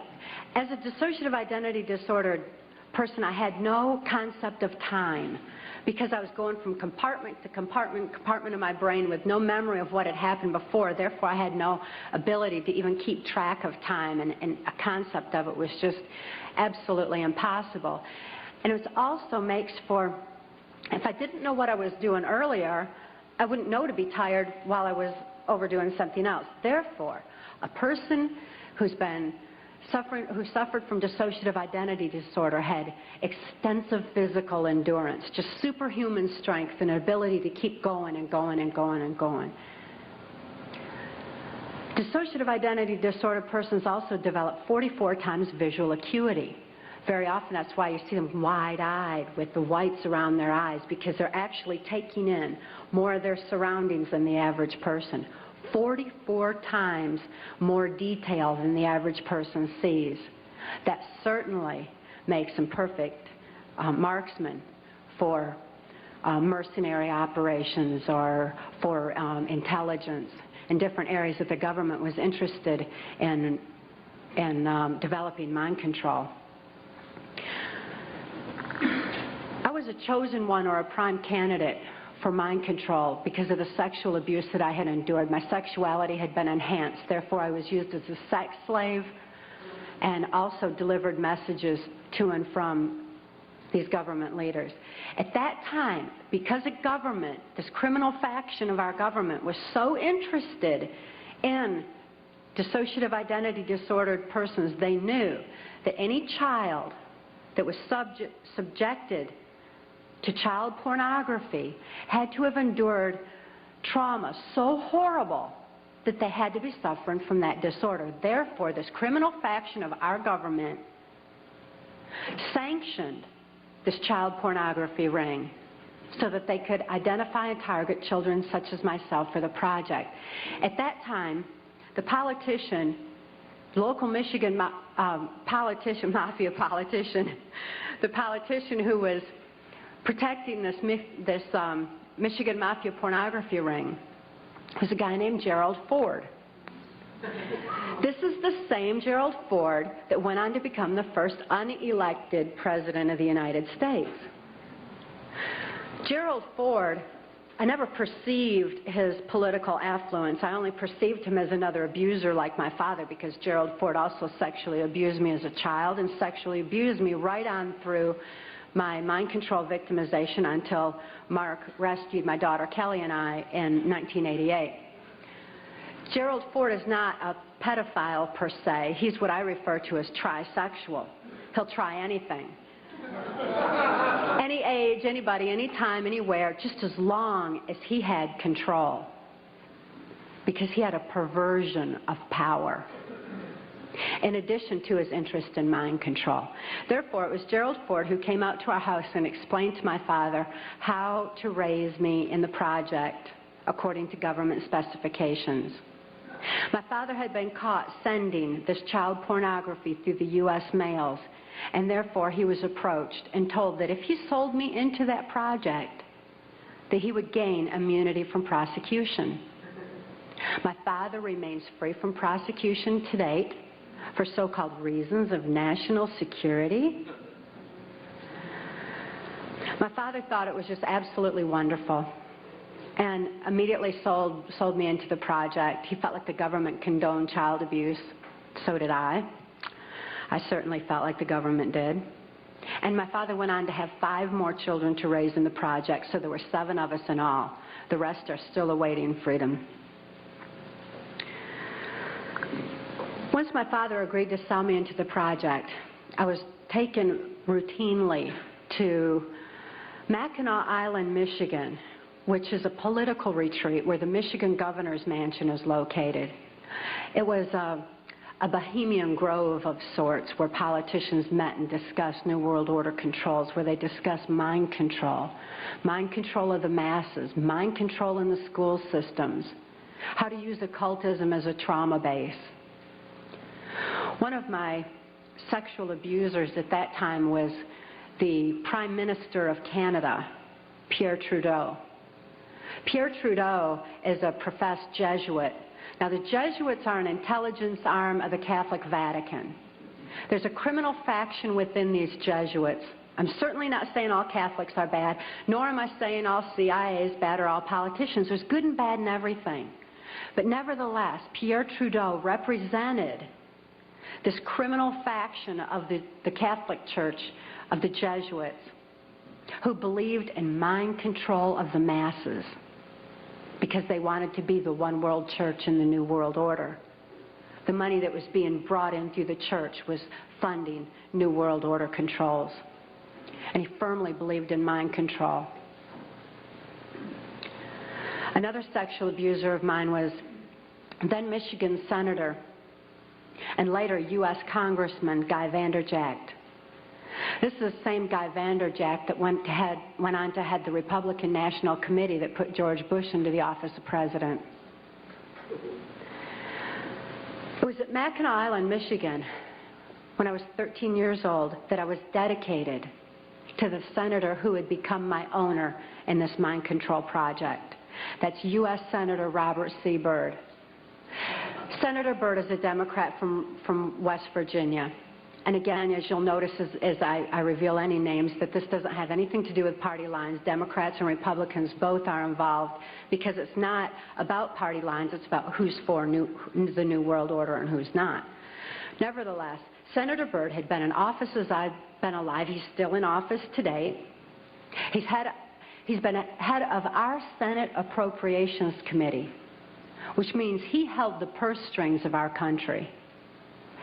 as a dissociative identity disordered person, I had no concept of time, because I was going from compartment to compartment of my brain with no memory of what had happened before. Therefore, I had no ability to even keep track of time, and a concept of it was just absolutely impossible. And it also makes for, if I didn't know what I was doing earlier, I wouldn't know to be tired while I was overdoing something else. Therefore, a person who suffered from dissociative identity disorder had extensive physical endurance, just superhuman strength and ability to keep going and going and going and going. Dissociative identity disorder persons also develop 44 times visual acuity. Very often that's why you see them wide-eyed with the whites around their eyes, because they're actually taking in more of their surroundings than the average person. 44 times more detail than the average person sees. That certainly makes them perfect marksmen for mercenary operations or for intelligence in different areas that the government was interested in developing mind control. was a chosen one or a prime candidate for mind control because of the sexual abuse that I had endured. My sexuality had been enhanced. Therefore, I was used as a sex slave and also delivered messages to and from these government leaders. At that time, because the government, this criminal faction of our government, was so interested in dissociative identity disordered persons, they knew that any child that was subjected to child pornography had to have endured trauma so horrible that they had to be suffering from that disorder. Therefore, this criminal faction of our government sanctioned this child pornography ring so that they could identify and target children such as myself for the project. At that time, the politician, local Michigan politician, mafia politician, the politician who was protecting this Michigan mafia pornography ring was a guy named Gerald Ford. This is the same Gerald Ford that went on to become the first unelected president of the United States. Gerald Ford, I never perceived his political affluence. I only perceived him as another abuser like my father, because Gerald Ford also sexually abused me as a child and sexually abused me right on through my mind control victimization until Mark rescued my daughter Kelly and I in 1988. Gerald Ford is not a pedophile per se. He's what I refer to as trisexual. He'll try anything. Any age, anybody, anytime, anywhere, just as long as he had control. Because he had a perversion of power, in addition to his interest in mind control. Therefore, it was Gerald Ford who came out to our house and explained to my father how to raise me in the project according to government specifications. My father had been caught sending this child pornography through the U.S. mails, and therefore he was approached and told that if he sold me into that project, that he would gain immunity from prosecution. My father remains free from prosecution to date for so-called reasons of national security. My father thought it was just absolutely wonderful and immediately sold me into the project. He felt like the government condoned child abuse. So did I. I certainly felt like the government did. And my father went on to have 5 more children to raise in the project, so there were 7 of us in all. The rest are still awaiting freedom. Once my father agreed to sell me into the project, I was taken routinely to Mackinac Island, Michigan, which is a political retreat where the Michigan governor's mansion is located. It was a bohemian grove of sorts where politicians met and discussed New World Order controls, where they discussed mind control of the masses, mind control in the school systems, how to use occultism as a trauma base. One of my sexual abusers at that time was the Prime Minister of Canada, Pierre Trudeau. Pierre Trudeau is a professed Jesuit. Now, the Jesuits are an intelligence arm of the Catholic Vatican. There's a criminal faction within these Jesuits. I'm certainly not saying all Catholics are bad, nor am I saying all CIA is bad or all politicians. There's good and bad in everything. But nevertheless, Pierre Trudeau represented this criminal faction of the Catholic Church, of the Jesuits, who believed in mind control of the masses because they wanted to be the one world church in the New World Order. The money that was being brought in through the church was funding New World Order controls. And he firmly believed in mind control. Another sexual abuser of mine was then Michigan Senator and later U.S. Congressman Guy Vanderjagt. This is the same Guy Vanderjagt that went on to head the Republican National Committee that put George Bush into the office of president. It was at Mackinac Island, Michigan, when I was 13 years old, that I was dedicated to the senator who would become my owner in this mind control project. That's U.S. Senator Robert C. Byrd. Senator Byrd is a Democrat from West Virginia. And again, as you'll notice as I reveal any names, that this doesn't have anything to do with party lines. Democrats and Republicans both are involved because it's not about party lines, it's about who's for the New World Order and who's not. Nevertheless, Senator Byrd had been in office as I've been alive. He's still in office today. He's been head of our Senate Appropriations Committee, which means he held the purse strings of our country.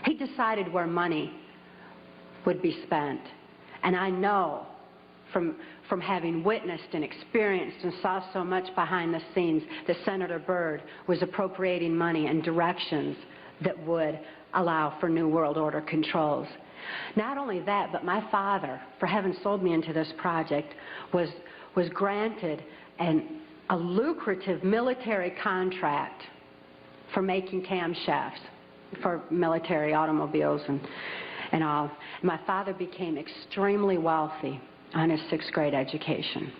He decided where money would be spent. And I know from having witnessed and experienced and saw so much behind the scenes that Senator Byrd was appropriating money in directions that would allow for New World Order controls. Not only that, but my father, for having sold me into this project, was granted a lucrative military contract for making camshafts for military automobiles and all. My father became extremely wealthy on his 6th grade education.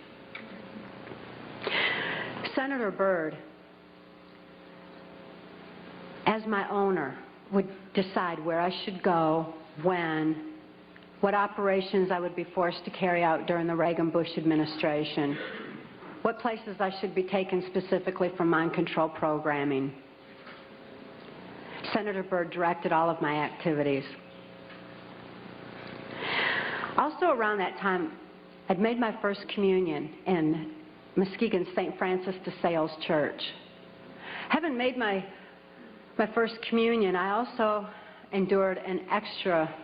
Senator Byrd, as my owner, would decide where I should go, when, what operations I would be forced to carry out during the Reagan-Bush administration, what places I should be taken specifically for mind control programming. Senator Byrd directed all of my activities. Also around that time, I'd made my first communion in Muskegon's St. Francis de Sales Church. Having made my first communion, I also endured an extra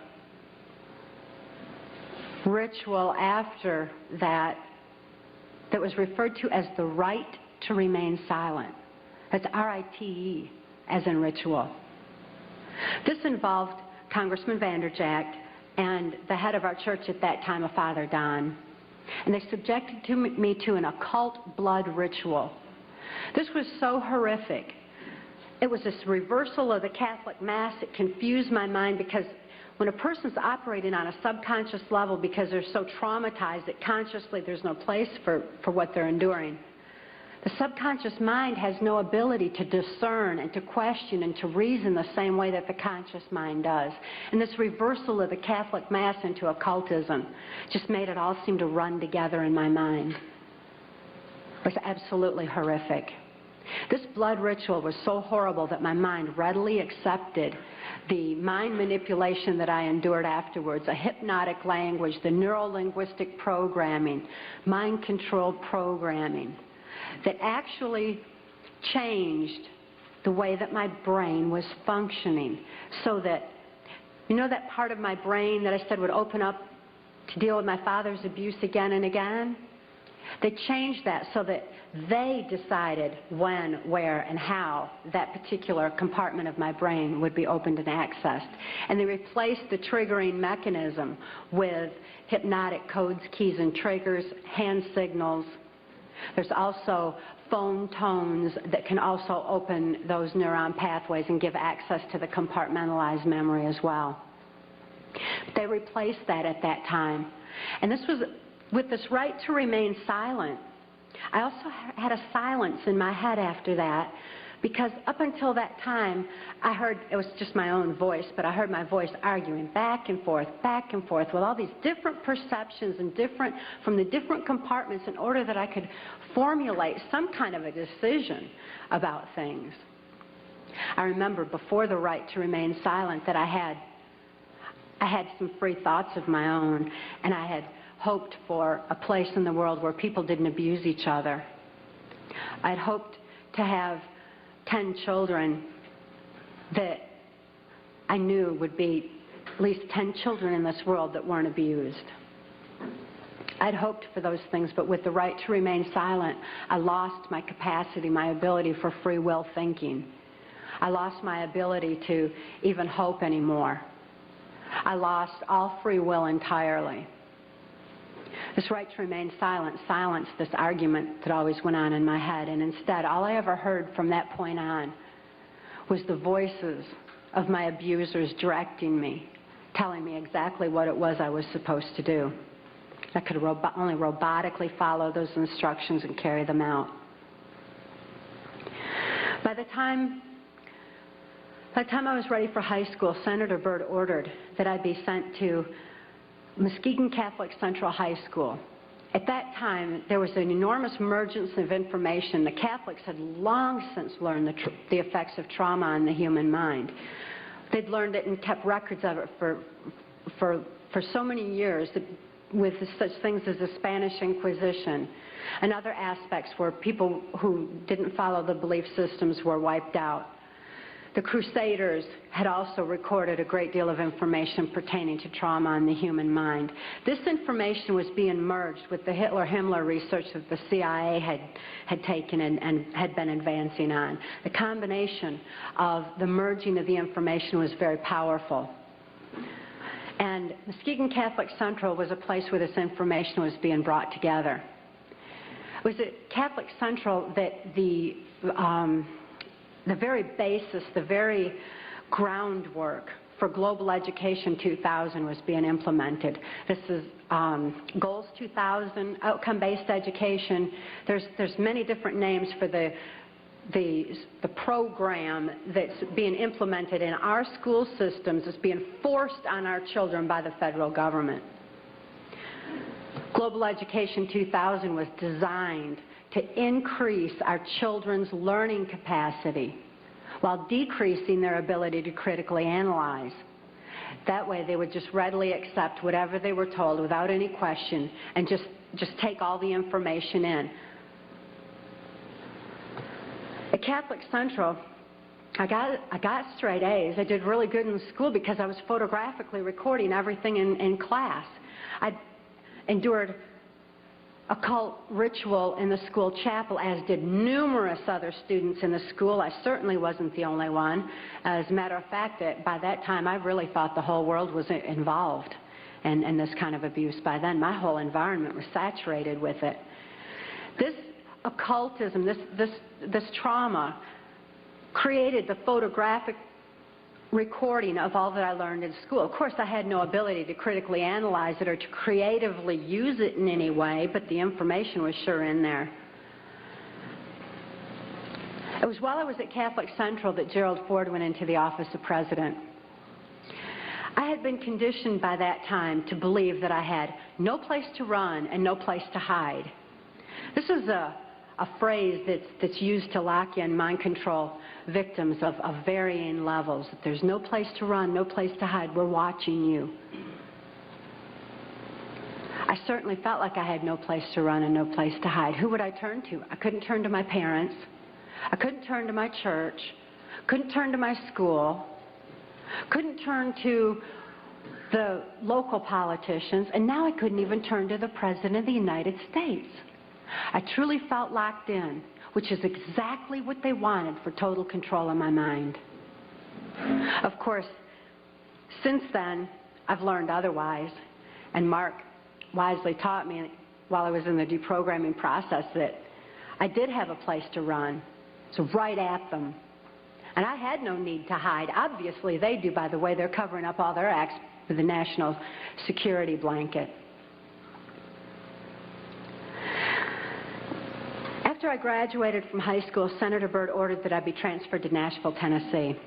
ritual after that was referred to as the rite to remain silent. That's R-I-T-E, as in ritual. This involved Congressman Vanderjagt and the head of our church at that time, a Father Don. And they subjected me to an occult blood ritual. This was so horrific. It was this reversal of the Catholic Mass. It confused my mind because when a person's operating on a subconscious level because they're so traumatized that consciously there's no place for what they're enduring, the subconscious mind has no ability to discern and to question and to reason the same way that the conscious mind does. And this reversal of the Catholic Mass into occultism just made it all seem to run together in my mind. It was absolutely horrific. This blood ritual was so horrible that my mind readily accepted the mind manipulation that I endured afterwards, a hypnotic language, the neuro-linguistic programming, mind-controlled programming, that actually changed the way that my brain was functioning. So that, you know that part of my brain that I said would open up to deal with my father's abuse again and again? They changed that so that they decided when, where, and how that particular compartment of my brain would be opened and accessed. And they replaced the triggering mechanism with hypnotic codes, keys, and triggers, hand signals. There's also phone tones that can also open those neuron pathways and give access to the compartmentalized memory as well. They replaced that at that time. And this was with this right to remain silent. I also had a silence in my head after that because up until that time, I heard, it was just my own voice, but I heard my voice arguing back and forth with all these different perceptions and from the different compartments in order that I could formulate some kind of a decision about things. I remember before the right to remain silent that I had some free thoughts of my own, and I had hoped for a place in the world where people didn't abuse each other. I'd hoped to have 10 children that I knew would be at least 10 children in this world that weren't abused. I'd hoped for those things, but with the right to remain silent, I lost my capacity, my ability for free will thinking. I lost my ability to even hope anymore. I lost all free will entirely. This right to remain silent silenced this argument that always went on in my head, and instead, all I ever heard from that point on was the voices of my abusers directing me, telling me exactly what it was I was supposed to do. I could only robotically follow those instructions and carry them out. By the time By the time I was ready for high school, Senator Byrd ordered that I be sent to Muskegon Catholic Central High School. At that time, there was an enormous emergence of information. The Catholics had long since learned the effects of trauma on the human mind. They'd learned it and kept records of it for so many years, with such things as the Spanish Inquisition and other aspects where people who didn't follow the belief systems were wiped out. The Crusaders had also recorded a great deal of information pertaining to trauma on the human mind. This information was being merged with the Hitler-Himmler research that the CIA had taken and had been advancing on. The combination of the merging of the information was very powerful. And Muskegon Catholic Central was a place where this information was being brought together. It was at Catholic Central that the very basis, the very groundwork for Global Education 2000 was being implemented. This is Goals 2000, outcome-based education. There's many different names for the program that's being implemented in our school systems. It's being forced on our children by the federal government. Global Education 2000 was designed to increase our children's learning capacity while decreasing their ability to critically analyze. That way they would just readily accept whatever they were told without any question and just take all the information in. At Catholic Central, I got straight A's. I did really good in school because I was photographically recording everything in class. I endured occult ritual in the school chapel, as did numerous other students in the school. I certainly wasn't the only one. As a matter of fact, by that time, I really thought the whole world was involved in this kind of abuse. By then, my whole environment was saturated with it. This occultism, this trauma, created the photographic recording of all that I learned in school. Of course, I had no ability to critically analyze it or to creatively use it in any way, but the information was sure in there. It was while I was at Catholic Central that Gerald Ford went into the office of president. I had been conditioned by that time to believe that I had no place to run and no place to hide. This is a phrase that's used to lock in mind control victims of varying levels. There's no place to run, no place to hide. We're watching you. I certainly felt like I had no place to run and no place to hide. Who would I turn to? I couldn't turn to my parents. I couldn't turn to my church. Couldn't turn to my school. Couldn't turn to the local politicians. And now I couldn't even turn to the President of the United States. I truly felt locked in, which is exactly what they wanted for total control of my mind. Of course, since then, I've learned otherwise, and Mark wisely taught me while I was in the deprogramming process that I did have a place to run, so right at them. And I had no need to hide. Obviously, they do, by the way. They're covering up all their acts with the national security blanket. After I graduated from high school, Senator Byrd ordered that I be transferred to Nashville, Tennessee.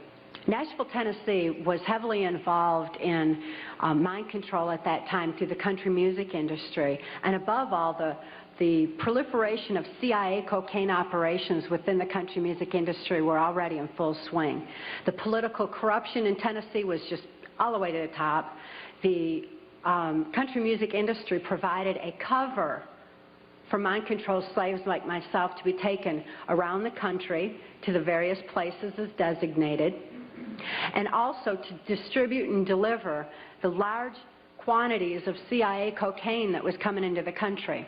Nashville, Tennessee was heavily involved in mind control at that time through the country music industry, and above all, the proliferation of CIA cocaine operations within the country music industry were already in full swing. The political corruption in Tennessee was just all the way to the top. The country music industry provided a cover for mind-controlled slaves like myself to be taken around the country to the various places as designated, and also to distribute and deliver the large quantities of CIA cocaine that was coming into the country.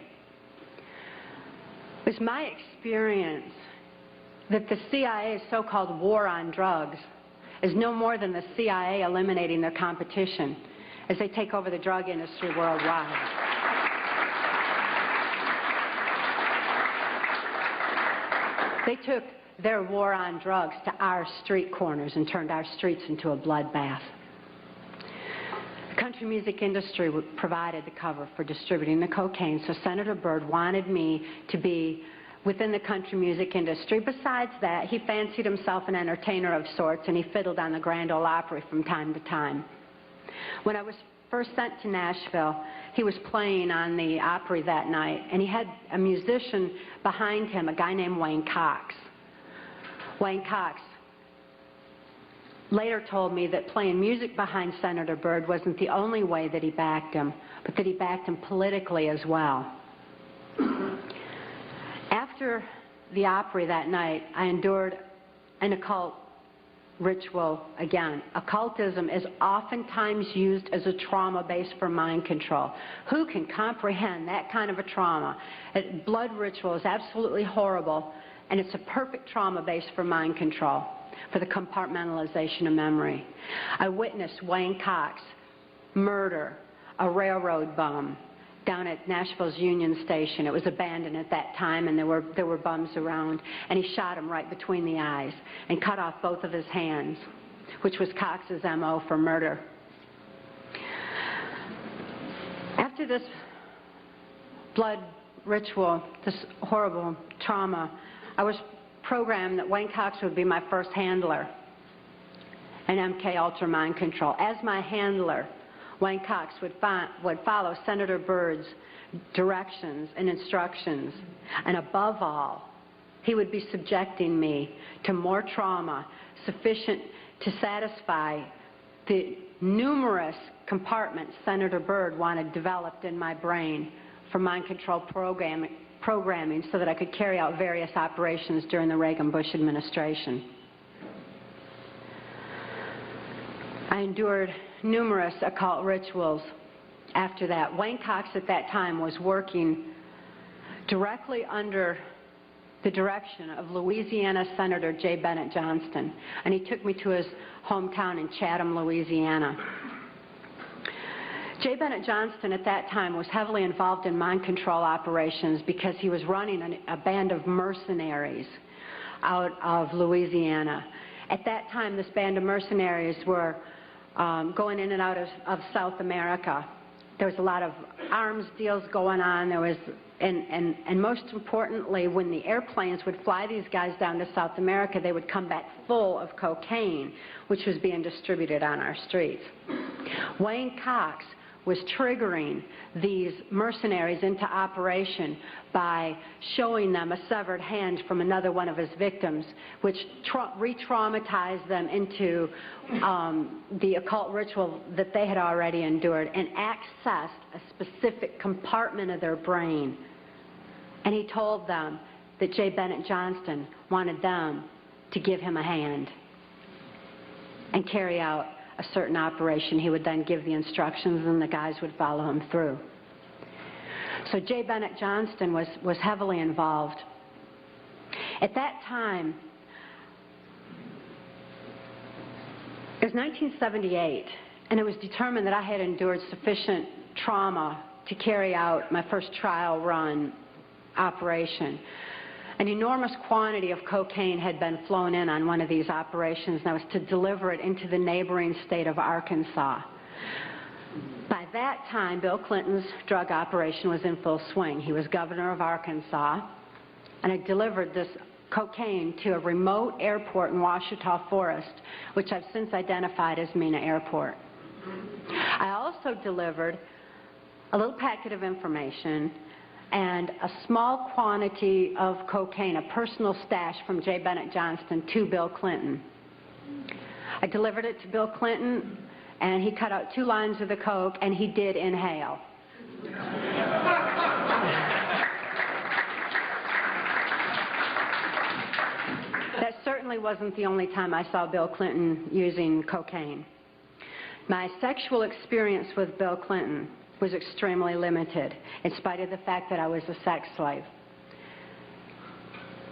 It was my experience that the CIA's so-called war on drugs is no more than the CIA eliminating their competition as they take over the drug industry worldwide. They took their war on drugs to our street corners and turned our streets into a bloodbath. The country music industry provided the cover for distributing the cocaine, so Senator Byrd wanted me to be within the country music industry. Besides that, he fancied himself an entertainer of sorts, and he fiddled on the Grand Ole Opry from time to time. When I was first sent to Nashville, he was playing on the Opry that night, and he had a musician behind him, a guy named Wayne Cox. Wayne Cox later told me that playing music behind Senator Byrd wasn't the only way that he backed him, but that he backed him politically as well. After the Opry that night, I endured an occult ritual again. Occultism is oftentimes used as a trauma base for mind control. Who can comprehend that kind of a trauma? A blood ritual is absolutely horrible, and it's a perfect trauma base for mind control, for the compartmentalization of memory. I witnessed Wayne Cox murder a railroad bum down at Nashville's Union Station. It was abandoned at that time, and there were bums around, and he shot him right between the eyes and cut off both of his hands, which was Cox's MO for murder. After this blood ritual, this horrible trauma, I was programmed that Wayne Cox would be my first handler in MK Ultra Mind Control. As my handler, Wayne Cox would follow Senator Byrd's directions and instructions, and above all, he would be subjecting me to more trauma sufficient to satisfy the numerous compartments Senator Byrd wanted developed in my brain for mind control programming so that I could carry out various operations during the Reagan-Bush administration. I endured numerous occult rituals after that. Wayne Cox at that time was working directly under the direction of Louisiana Senator J. Bennett Johnston, and he took me to his hometown in Chatham, Louisiana. J. Bennett Johnston at that time was heavily involved in mind control operations because he was running a band of mercenaries out of Louisiana. At that time, this band of mercenaries were going in and out of South America. There was a lot of arms deals going on. There was, and most importantly, when the airplanes would fly these guys down to South America, they would come back full of cocaine, which was being distributed on our streets. Wayne Cox was triggering these mercenaries into operation by showing them a severed hand from another one of his victims, which re-traumatized them into the occult ritual that they had already endured and accessed a specific compartment of their brain. And he told them that J. Bennett Johnston wanted them to give him a hand and carry out a certain operation. He would then give the instructions and the guys would follow him through. So J. Bennett Johnston was heavily involved. At that time, it was 1978, and it was determined that I had endured sufficient trauma to carry out my first trial run operation. An enormous quantity of cocaine had been flown in on one of these operations, and I was to deliver it into the neighboring state of Arkansas. By that time, Bill Clinton's drug operation was in full swing. He was governor of Arkansas, and I delivered this cocaine to a remote airport in Ouachita Forest, which I've since identified as Mena Airport. I also delivered a little packet of information and a small quantity of cocaine, a personal stash from J. Bennett Johnston, to Bill Clinton. I delivered it to Bill Clinton, and he cut out 2 lines of the coke, and he did inhale. That certainly wasn't the only time I saw Bill Clinton using cocaine. My sexual experience with Bill Clinton was extremely limited, in spite of the fact that I was a sex slave.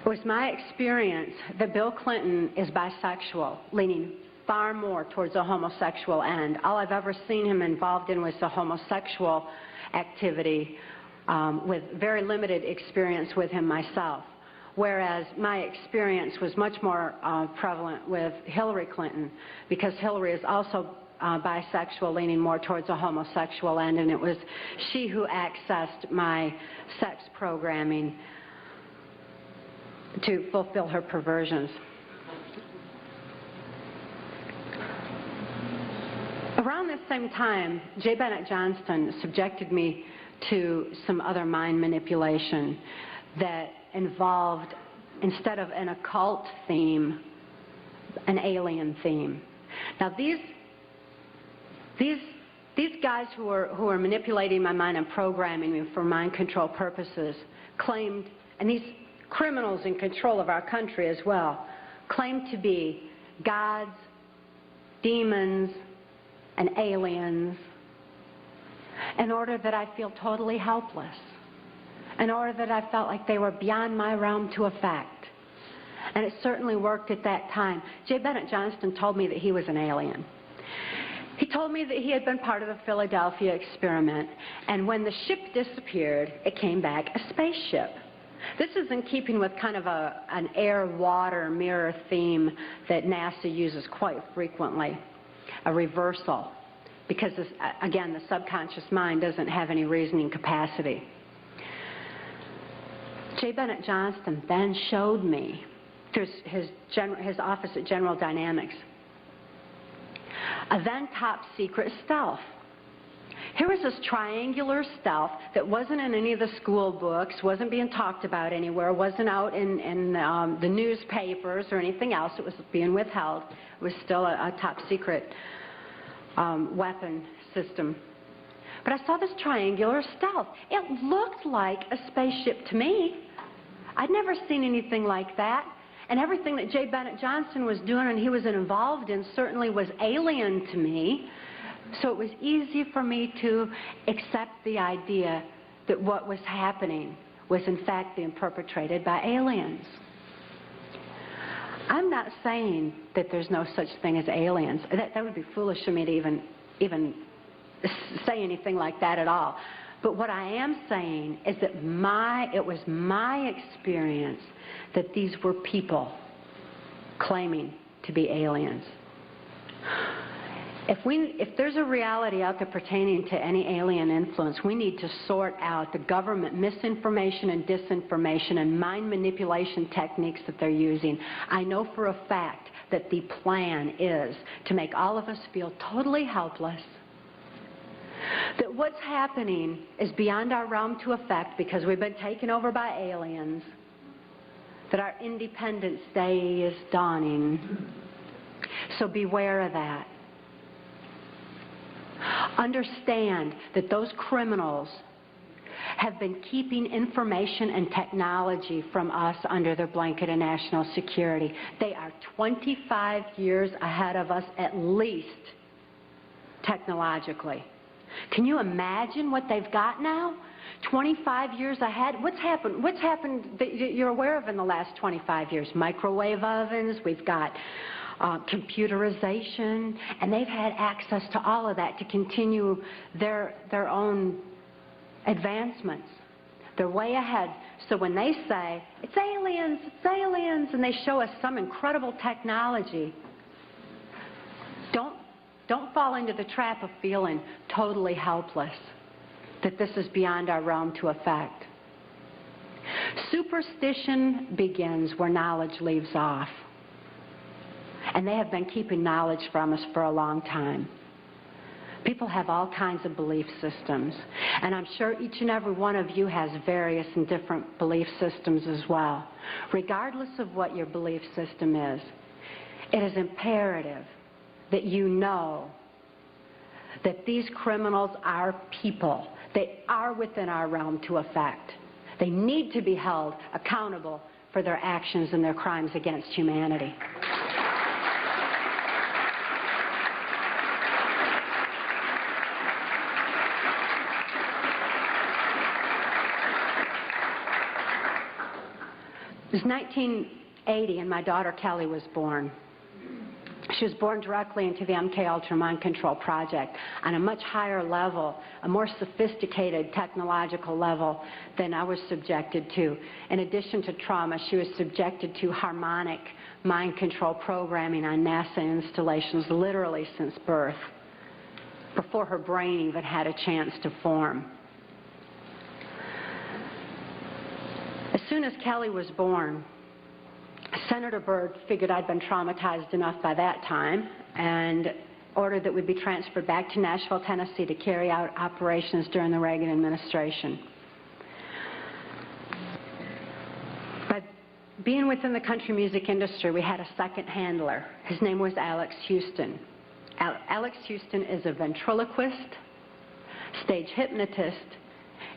It was my experience that Bill Clinton is bisexual, leaning far more towards a homosexual end. All I've ever seen him involved in was the homosexual activity, with very limited experience with him myself. Whereas my experience was much more prevalent with Hillary Clinton, because Hillary is also bisexual, leaning more towards a homosexual end, and it was she who accessed my sex programming to fulfill her perversions. Around this same time, J. Bennett Johnston subjected me to some other mind manipulation that involved, instead of an occult theme, an alien theme. Now these guys who are manipulating my mind and programming me for mind control purposes claimed, and these criminals in control of our country as well, claimed to be gods, demons, and aliens, in order that I feel totally helpless, in order that I felt like they were beyond my realm to affect. And it certainly worked at that time. J. Bennett Johnston told me that he was an alien. He told me that he had been part of the Philadelphia experiment, and when the ship disappeared, it came back a spaceship. This is in keeping with kind of an air-water mirror theme that NASA uses quite frequently, a reversal, because, again, the subconscious mind doesn't have any reasoning capacity. J. Bennett Johnston then showed me, through his office at General Dynamics, a then top-secret stealth. Here was this triangular stealth that wasn't in any of the school books, wasn't being talked about anywhere, wasn't out in the newspapers or anything else. It was being withheld. It was still a top-secret weapon system. But I saw this triangular stealth. It looked like a spaceship to me. I'd never seen anything like that. And everything that J. Bennett Johnston was doing and he was involved in certainly was alien to me. So it was easy for me to accept the idea that what was happening was in fact being perpetrated by aliens. I'm not saying that there's no such thing as aliens. That would be foolish for me to even say anything like that at all. But what I am saying is that it was my experience that these were people claiming to be aliens. If there's a reality out there pertaining to any alien influence, we need to sort out the government misinformation and disinformation and mind manipulation techniques that they're using. I know for a fact that the plan is to make all of us feel totally helpless, that what's happening is beyond our realm to affect because we've been taken over by aliens, that our Independence Day is dawning. So beware of that. Understand that those criminals have been keeping information and technology from us under their blanket of national security. They are 25 years ahead of us at least, technologically. Can you imagine what they've got now? 25 years ahead? What's happened that you're aware of in the last 25 years? Microwave ovens, we've got computerization, and they've had access to all of that to continue their own advancements. They're way ahead. So when they say, it's aliens, and they show us some incredible technology, don't fall into the trap of feeling totally helpless, that this is beyond our realm to affect. Superstition begins where knowledge leaves off. And they have been keeping knowledge from us for a long time. People have all kinds of belief systems. And I'm sure each and every one of you has various and different belief systems as well. Regardless of what your belief system is, it is imperative that you know that these criminals are people. They are within our realm to affect. They need to be held accountable for their actions and their crimes against humanity. It was 1980 and my daughter Kelly was born. She was born directly into the MK Ultra Mind Control Project on a much higher level, a more sophisticated technological level than I was subjected to. In addition to trauma, she was subjected to harmonic mind control programming on NASA installations literally since birth, before her brain even had a chance to form. As soon as Kelly was born, Senator Byrd figured I'd been traumatized enough by that time and ordered that we be transferred back to Nashville, Tennessee to carry out operations during the Reagan administration. By being within the country music industry, we had a second handler. His name was Alex Houston. Alex Houston is a ventriloquist, stage hypnotist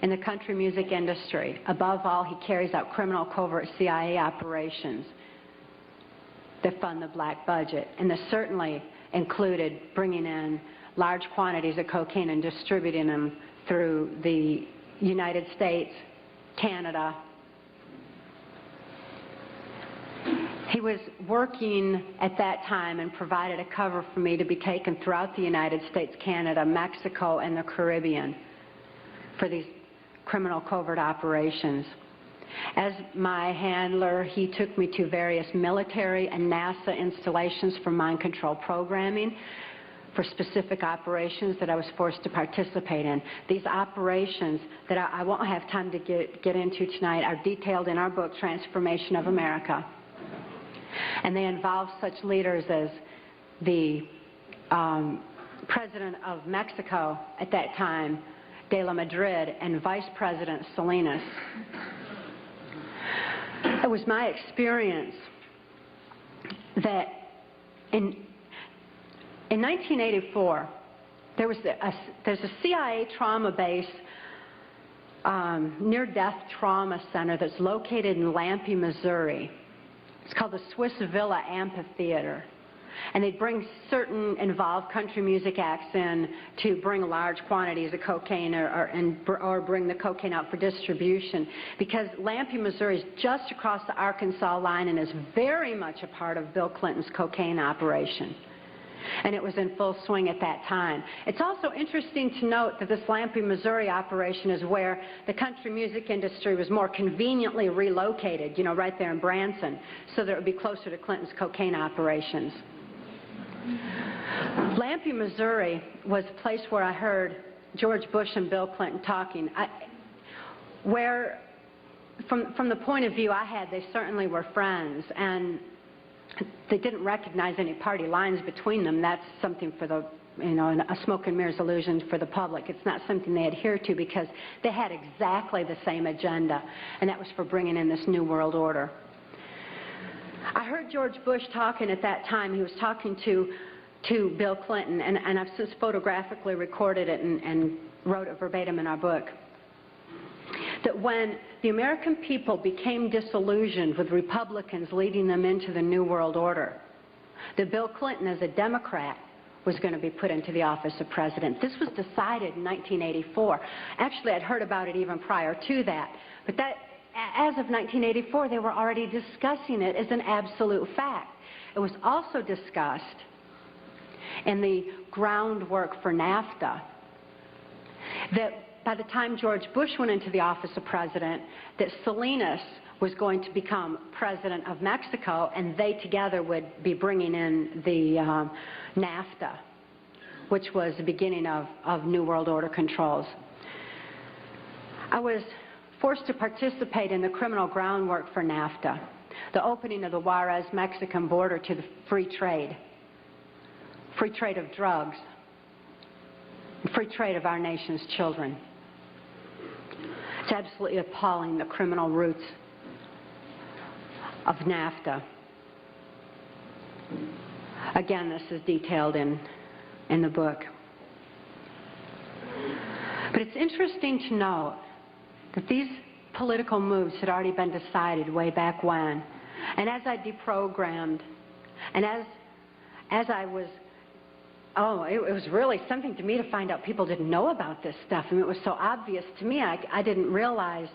in the country music industry. Above all, he carries out criminal covert CIA operations that fund the black budget, and this certainly included bringing in large quantities of cocaine and distributing them through the United States, Canada. He was working at that time and provided a cover for me to be taken throughout the United States, Canada, Mexico, and the Caribbean for these criminal covert operations. As my handler, he took me to various military and NASA installations for mind control programming for specific operations that I was forced to participate in. These operations that I won't have time to get into tonight are detailed in our book, Transformation of America. And they involve such leaders as the President of Mexico at that time, De La Madrid, and Vice President Salinas. It was my experience that in 1984, there's a CIA trauma base, near-death trauma center that's located in Lampe, Missouri. It's called the Swiss Villa Amphitheater. And they'd bring certain involved country music acts in to bring large quantities of cocaine or bring the cocaine out for distribution, because Lampe, Missouri is just across the Arkansas line and is very much a part of Bill Clinton's cocaine operation. And it was in full swing at that time. It's also interesting to note that this Lampe, Missouri operation is where the country music industry was more conveniently relocated, you know, right there in Branson, so that it would be closer to Clinton's cocaine operations. Lampe, Missouri was a place where I heard George Bush and Bill Clinton talking. Where, from the point of view I had, they certainly were friends, and they didn't recognize any party lines between them. That's something for the, you know, a smoke and mirrors illusion for the public. It's not something they adhere to, because they had exactly the same agenda, and that was for bringing in this New World Order. I heard George Bush talking at that time. He was talking to Bill Clinton, and I've since photographically recorded it and wrote it verbatim in our book, that when the American people became disillusioned with Republicans leading them into the New World Order, that Bill Clinton, as a Democrat, was going to be put into the office of president. This was decided in 1984. Actually, I'd heard about it even prior to that, but that, as of 1984, they were already discussing it as an absolute fact. It was also discussed in the groundwork for NAFTA that by the time George Bush went into the office of president, that Salinas was going to become president of Mexico, and they together would be bringing in the NAFTA, which was the beginning of New World Order controls. I was forced to participate in the criminal groundwork for NAFTA, the opening of the Juarez-Mexican border to the free trade of drugs, free trade of our nation's children. It's absolutely appalling, the criminal roots of NAFTA. Again, this is detailed in the book. But it's interesting to note that these political moves had already been decided way back when. And as I deprogrammed, and as I was, it was really something to me to find out people didn't know about this stuff. I mean, it was so obvious to me. I didn't realize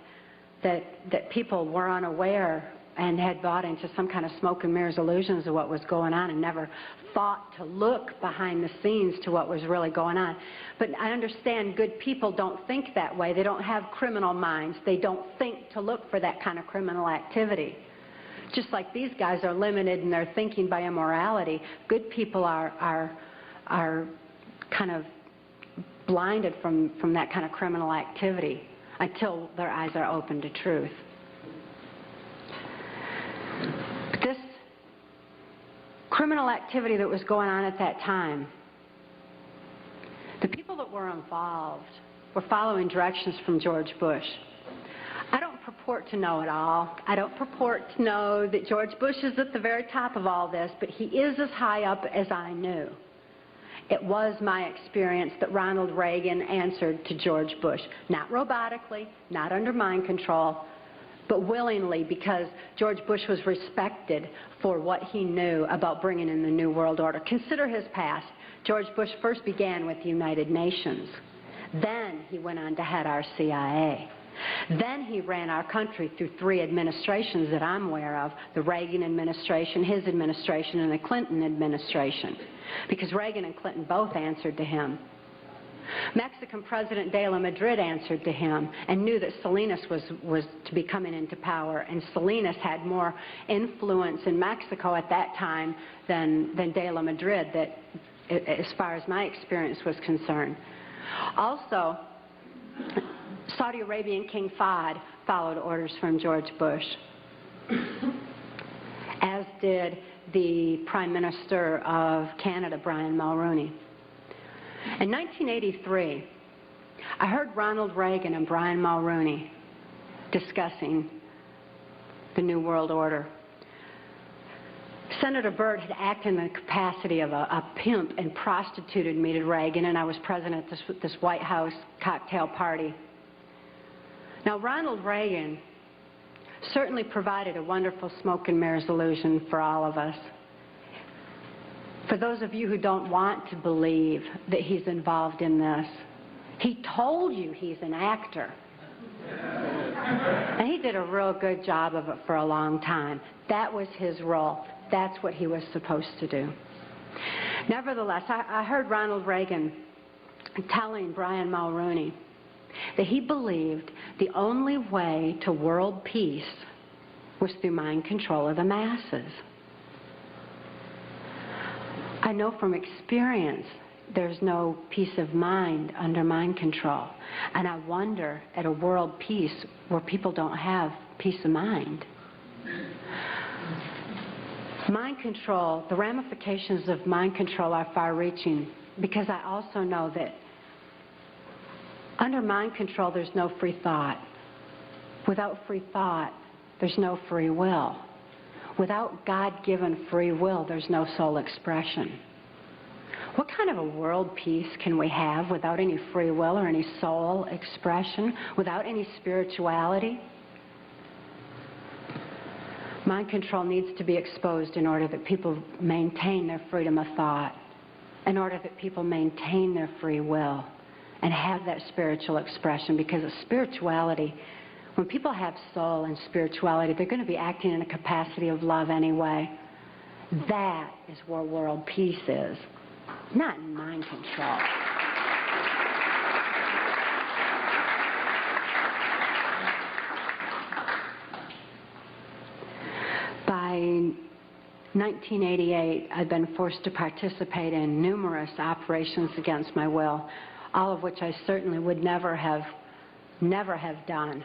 that people were unaware and had bought into some kind of smoke and mirrors illusions of what was going on, and never thought to look behind the scenes to what was really going on. But I understand good people don't think that way. They don't have criminal minds. They don't think to look for that kind of criminal activity. Just like these guys are limited in their thinking by immorality, good people are kind of blinded from that kind of criminal activity until their eyes are open to truth. But this criminal activity that was going on at that time. The people that were involved were following directions from George Bush. I don't purport to know it all. I don't purport to know that George Bush is at the very top of all this, but he is as high up as I knew. It was my experience that Ronald Reagan answered to George Bush, not robotically, not under mind control, but willingly, because George Bush was respected for what he knew about bringing in the New World Order. Consider his past. George Bush first began with the United Nations. Then he went on to head our CIA. Then he ran our country through 3 administrations that I'm aware of, the Reagan administration, his administration, and the Clinton administration, because Reagan and Clinton both answered to him. Mexican President de la Madrid answered to him and knew that Salinas was to be coming into power, and Salinas had more influence in Mexico at that time than de la Madrid, that, as far as my experience was concerned. Also, Saudi Arabian King Fahd followed orders from George Bush, as did the Prime Minister of Canada, Brian Mulroney. In 1983, I heard Ronald Reagan and Brian Mulroney discussing the New World Order. Senator Byrd had acted in the capacity of a pimp and prostituted me to Reagan, and I was present at this White House cocktail party. Now, Ronald Reagan certainly provided a wonderful smoke and mirrors illusion for all of us. For those of you who don't want to believe that he's involved in this, he told you he's an actor. And he did a real good job of it for a long time. That was his role. That's what he was supposed to do. Nevertheless, I heard Ronald Reagan telling Brian Mulroney that he believed the only way to world peace was through mind control of the masses. I know from experience there's no peace of mind under mind control. And I wonder at a world peace where people don't have peace of mind. Mind control, the ramifications of mind control are far-reaching, because I also know that under mind control there's no free thought. Without free thought, there's no free will. Without God-given free will, there's no soul expression. What kind of a world peace can we have without any free will or any soul expression, without any spirituality? Mind control needs to be exposed in order that people maintain their freedom of thought, in order that people maintain their free will and have that spiritual expression, because of spirituality, when people have soul and spirituality, they're going to be acting in a capacity of love anyway. That is where world peace is, not in mind control. By 1988, I'd been forced to participate in numerous operations against my will, all of which I certainly would never have done.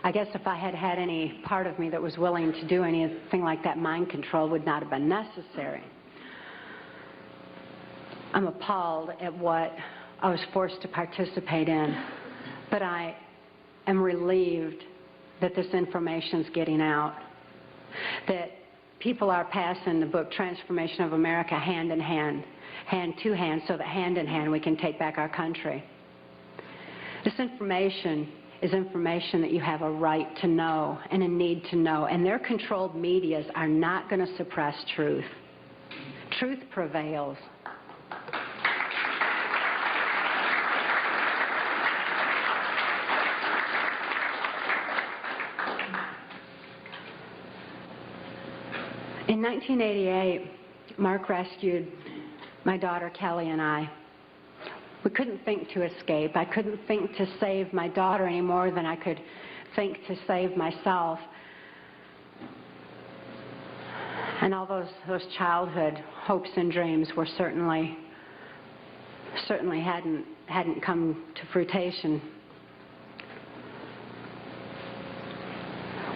I guess if I had had any part of me that was willing to do anything like that, mind control would not have been necessary. I'm appalled at what I was forced to participate in, but I am relieved that this information is getting out, that people are passing the book Transformation of America hand in hand, hand to hand, so that hand in hand we can take back our country. This information is information that you have a right to know and a need to know, and their controlled medias are not going to suppress truth. Truth prevails. In 1988, Mark rescued my daughter Kelly and I. We couldn't think to escape. I couldn't think to save my daughter any more than I could think to save myself. And all those childhood hopes and dreams were certainly hadn't come to fruition.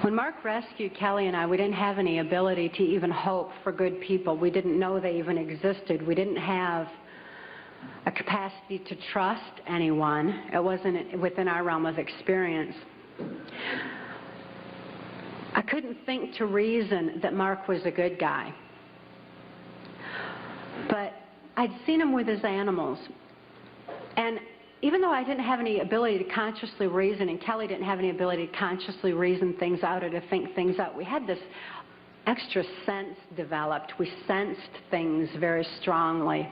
When Mark rescued Kelly and I, we didn't have any ability to even hope for good people. We didn't know they even existed. We didn't have a capacity to trust anyone. It wasn't within our realm of experience. I couldn't think to reason that Mark was a good guy. But I'd seen him with his animals. And even though I didn't have any ability to consciously reason, and Kelly didn't have any ability to consciously reason things out or to think things out, we had this extra sense developed. We sensed things very strongly.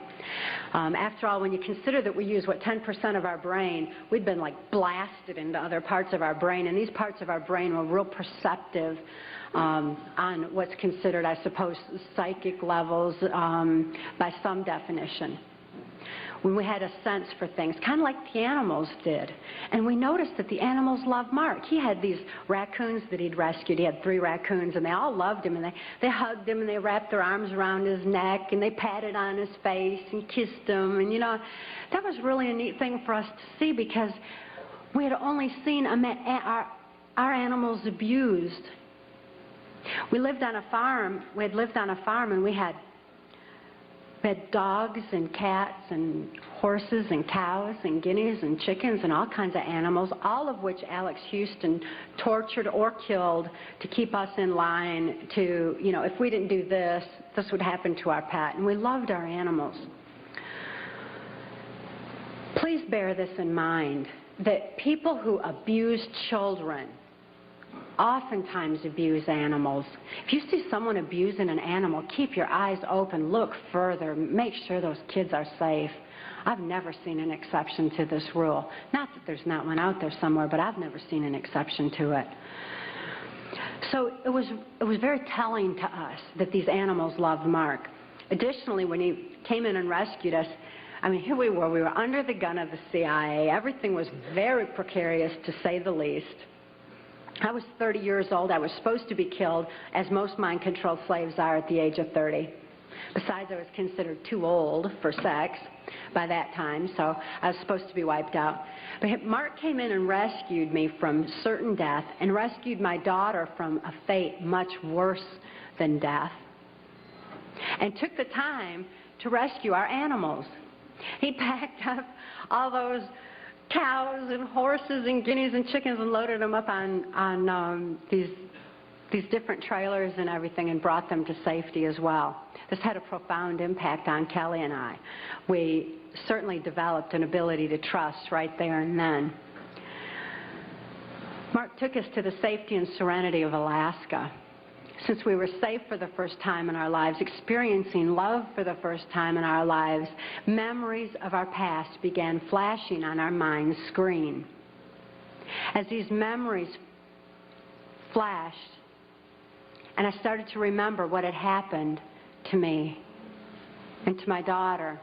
After all, when you consider that we use, 10% of our brain, we'd been like blasted into other parts of our brain, and these parts of our brain were real perceptive on what's considered, I suppose, psychic levels by some definition. When we had a sense for things, kind of like the animals did. And we noticed that the animals loved Mark. He had these raccoons that he'd rescued. He had 3 raccoons, and they all loved him, and they hugged him, and they wrapped their arms around his neck, and they patted on his face and kissed him. And, you know, that was really a neat thing for us to see, because we had only seen our animals abused. We lived on a farm. We had lived on a farm, and we had dogs and cats and horses and cows and guineas and chickens and all kinds of animals, all of which Alex Houston tortured or killed to keep us in line to, you know, if we didn't do this, this would happen to our pet. And we loved our animals. Please bear this in mind, that people who abuse children oftentimes abuse animals. If you see someone abusing an animal, keep your eyes open, look further, make sure those kids are safe. I've never seen an exception to this rule. Not that there's not one out there somewhere, but I've never seen an exception to it. So it was very telling to us that these animals loved Mark. Additionally, when he came in and rescued us, I mean, here we were under the gun of the CIA. Everything was very precarious, to say the least. I was 30 years old. I was supposed to be killed, as most mind-controlled slaves are at the age of 30. Besides, I was considered too old for sex by that time, so I was supposed to be wiped out. But Mark came in and rescued me from certain death and rescued my daughter from a fate much worse than death, and took the time to rescue our animals. He packed up all those cows and horses and guineas and chickens and loaded them up on these different trailers and everything and brought them to safety as well. This had a profound impact on Kelly and I. We certainly developed an ability to trust right there and then. Mark took us to the safety and serenity of Alaska. Since we were safe for the first time in our lives, experiencing love for the first time in our lives, memories of our past began flashing on our mind's screen. As these memories flashed, and I started to remember what had happened to me and to my daughter,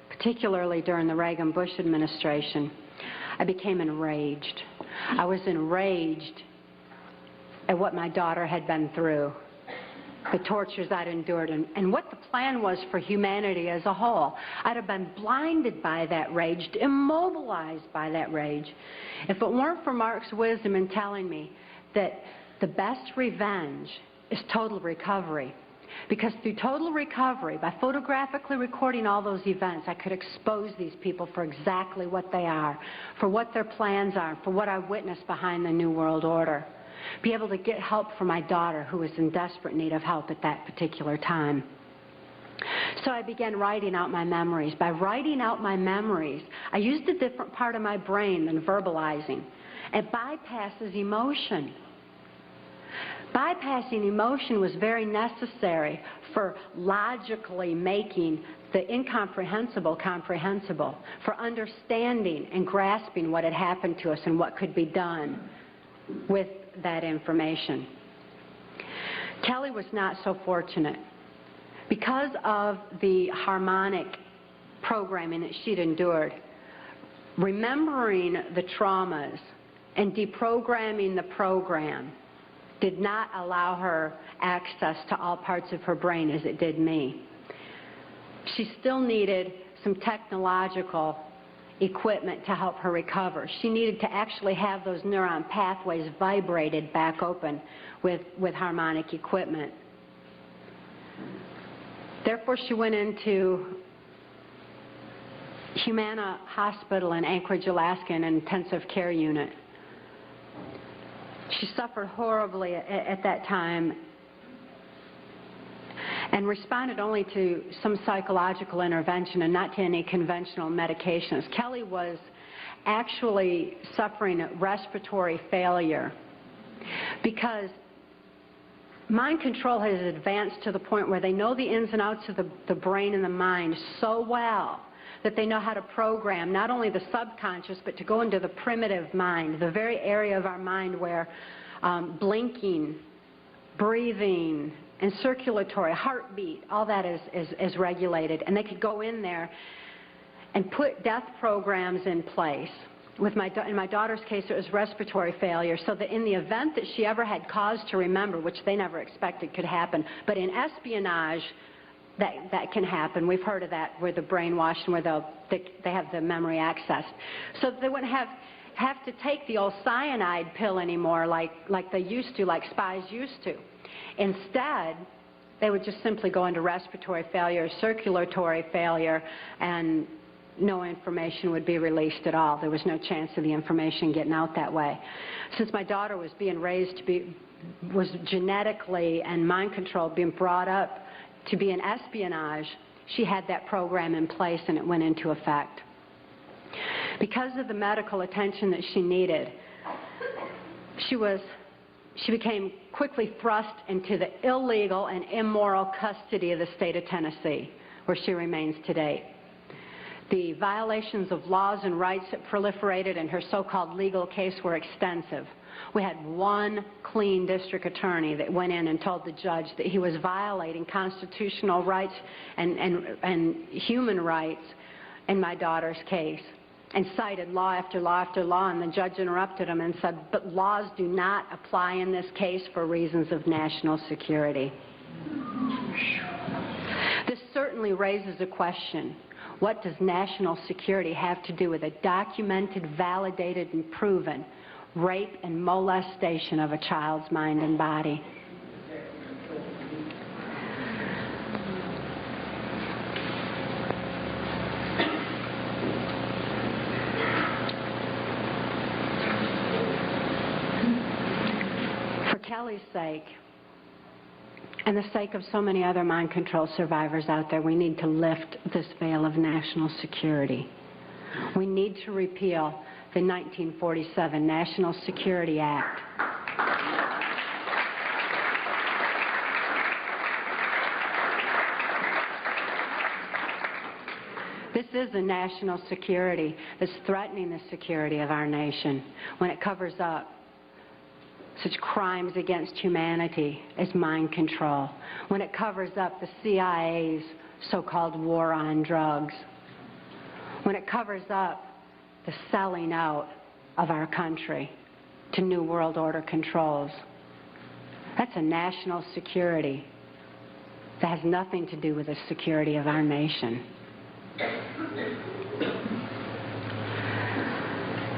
particularly during the Reagan-Bush administration, I became enraged. I was enraged at what my daughter had been through, the tortures I'd endured, and what the plan was for humanity as a whole. I'd have been blinded by that rage, immobilized by that rage, if it weren't for Mark's wisdom in telling me that the best revenge is total recovery. Because through total recovery, by photographically recording all those events, I could expose these people for exactly what they are, for what their plans are, for what I witnessed behind the New World Order. Be able to get help for my daughter, who was in desperate need of help at that particular time. So I began writing out my memories. By writing out my memories, I used a different part of my brain than verbalizing. It bypasses emotion. Bypassing emotion was very necessary for logically making the incomprehensible comprehensible, for understanding and grasping what had happened to us and what could be done with that information. Kelly was not so fortunate. Because of the harmonic programming that she'd endured, remembering the traumas and deprogramming the program did not allow her access to all parts of her brain as it did me. She still needed some technological equipment to help her recover. She needed to actually have those neuron pathways vibrated back open with harmonic equipment. Therefore, she went into Humana Hospital in Anchorage, Alaska, in an intensive care unit. She suffered horribly at that time and responded only to some psychological intervention and not to any conventional medications. Kelly was actually suffering respiratory failure because mind control has advanced to the point where they know the ins and outs of the brain and the mind so well that they know how to program not only the subconscious but to go into the primitive mind, the very area of our mind where blinking, breathing, and circulatory, heartbeat, all that is regulated. And they could go in there and put death programs in place. In my daughter's case, it was respiratory failure, so that in the event that she ever had cause to remember, which they never expected could happen, but in espionage, that can happen. We've heard of that, where the brainwashed, where they have the memory accessed. So they wouldn't have to take the old cyanide pill anymore like they used to, like spies used to. Instead, they would just simply go into respiratory failure, circulatory failure, and no information would be released at all. There was no chance of the information getting out that way. Since my daughter was being raised was genetically and mind controlled, being brought up to be in espionage, she had that program in place and it went into effect. Because of the medical attention that she needed, she became quickly thrust into the illegal and immoral custody of the state of Tennessee, where she remains today. The violations of laws and rights that proliferated in her so-called legal case were extensive. We had one clean district attorney that went in and told the judge that he was violating constitutional rights and human rights in my daughter's case, and cited law after law after law, and the judge interrupted him and said, but laws do not apply in this case for reasons of national security. This certainly raises a question. What does national security have to do with a documented, validated, and proven rape and molestation of a child's mind and body? For Kelly's sake, and the sake of so many other mind control survivors out there, we need to lift this veil of national security. We need to repeal the 1947 National Security Act. This is a national security that's threatening the security of our nation when it covers up such crimes against humanity as mind control, when it covers up the CIA's so-called war on drugs, when it covers up the selling out of our country to New World Order controls. That's a national security that has nothing to do with the security of our nation.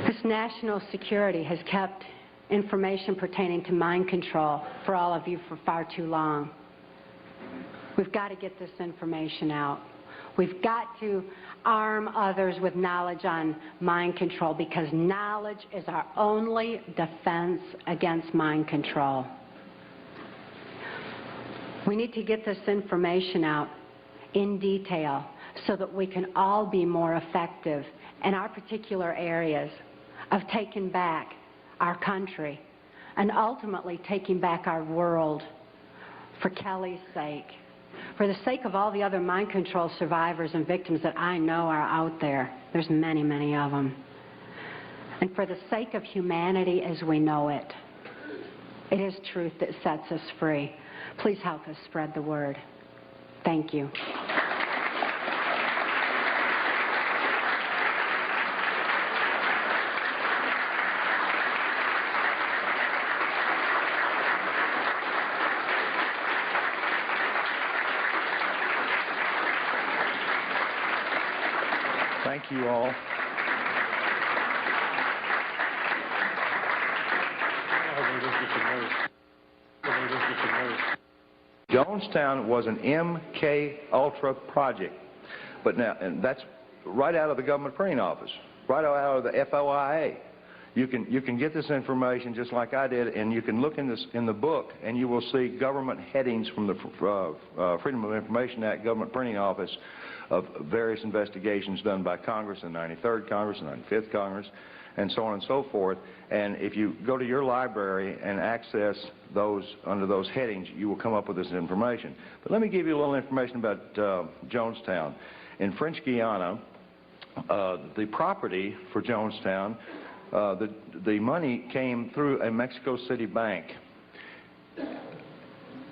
This national security has kept information pertaining to mind control for all of you for far too long. We've got to get this information out. We've got to arm others with knowledge on mind control, because knowledge is our only defense against mind control. We need to get this information out in detail so that we can all be more effective in our particular areas of taking back our country and ultimately taking back our world, for Kelly's sake, for the sake of all the other mind control survivors and victims that I know are out there. There's many, many of them. And for the sake of humanity as we know it. It is truth that sets us free. Please help us spread the word. Thank you. Thank you all. Jonestown was an MK Ultra project, but now, and that's right out of the government printing office, right out of the FOIA. You can get this information just like I did, and you can look in the book, and you will see government headings from the Freedom of Information Act government printing office of various investigations done by Congress, the 93rd Congress, the 95th Congress, and so on and so forth. And if you go to your library and access those under those headings, you will come up with this information. But let me give you a little information about Jonestown. In French Guiana, the property for Jonestown, the money came through a Mexico City bank,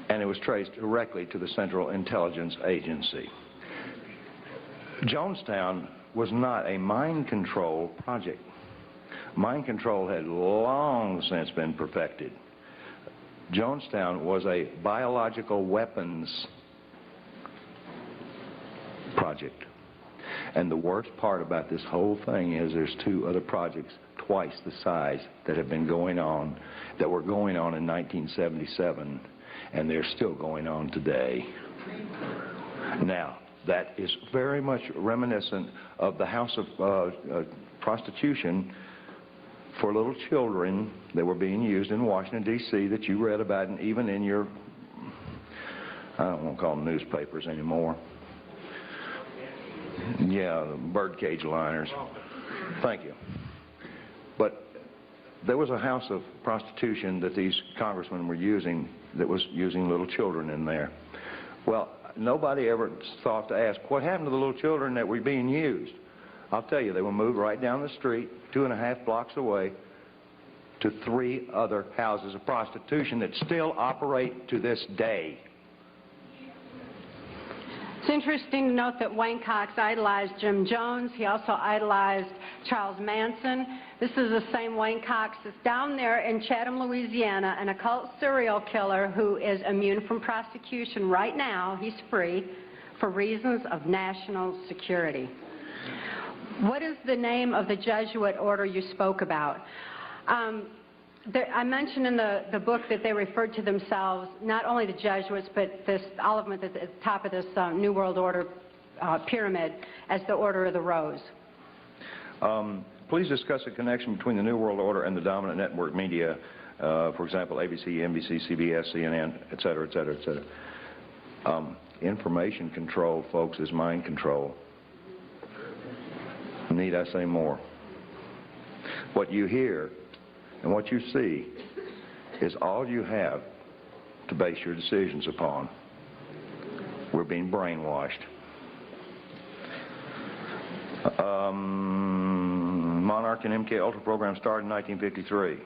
and it was traced directly to the Central Intelligence Agency. Jonestown was not a mind control project. Mind control had long since been perfected. Jonestown was a biological weapons project. And the worst part about this whole thing is there's two other projects twice the size that have been going on, that were going on in 1977, and they're still going on today. Now, that is very much reminiscent of the house of prostitution for little children that were being used in Washington, D.C. that you read about, and even in your, I don't want to call them newspapers anymore. Yeah, birdcage liners. Thank you. But there was a house of prostitution that these congressmen were using that was using little children in there. Well, nobody ever thought to ask, what happened to the little children that were being used? I'll tell you, they were moved right down the street, 2.5 blocks away, to 3 other houses of prostitution that still operate to this day. It's interesting to note that Wayne Cox idolized Jim Jones. He also idolized Charles Manson. This is the same Wayne Cox that's down there in Chatham, Louisiana, an occult serial killer who is immune from prosecution right now. He's free for reasons of national security. What is the name of the Jesuit order you spoke about? I mentioned in the book that they referred to themselves, not only the Jesuits, but all of them at the top of this New World Order pyramid, as the Order of the Rose. Please discuss the connection between the New World Order and the dominant network media, for example, ABC, NBC, CBS, CNN, et cetera, et cetera, et cetera. Information control, folks, is mind control. Need I say more? What you hear and what you see is all you have to base your decisions upon. We're being brainwashed. Monarch and MK Ultra program started in 1953.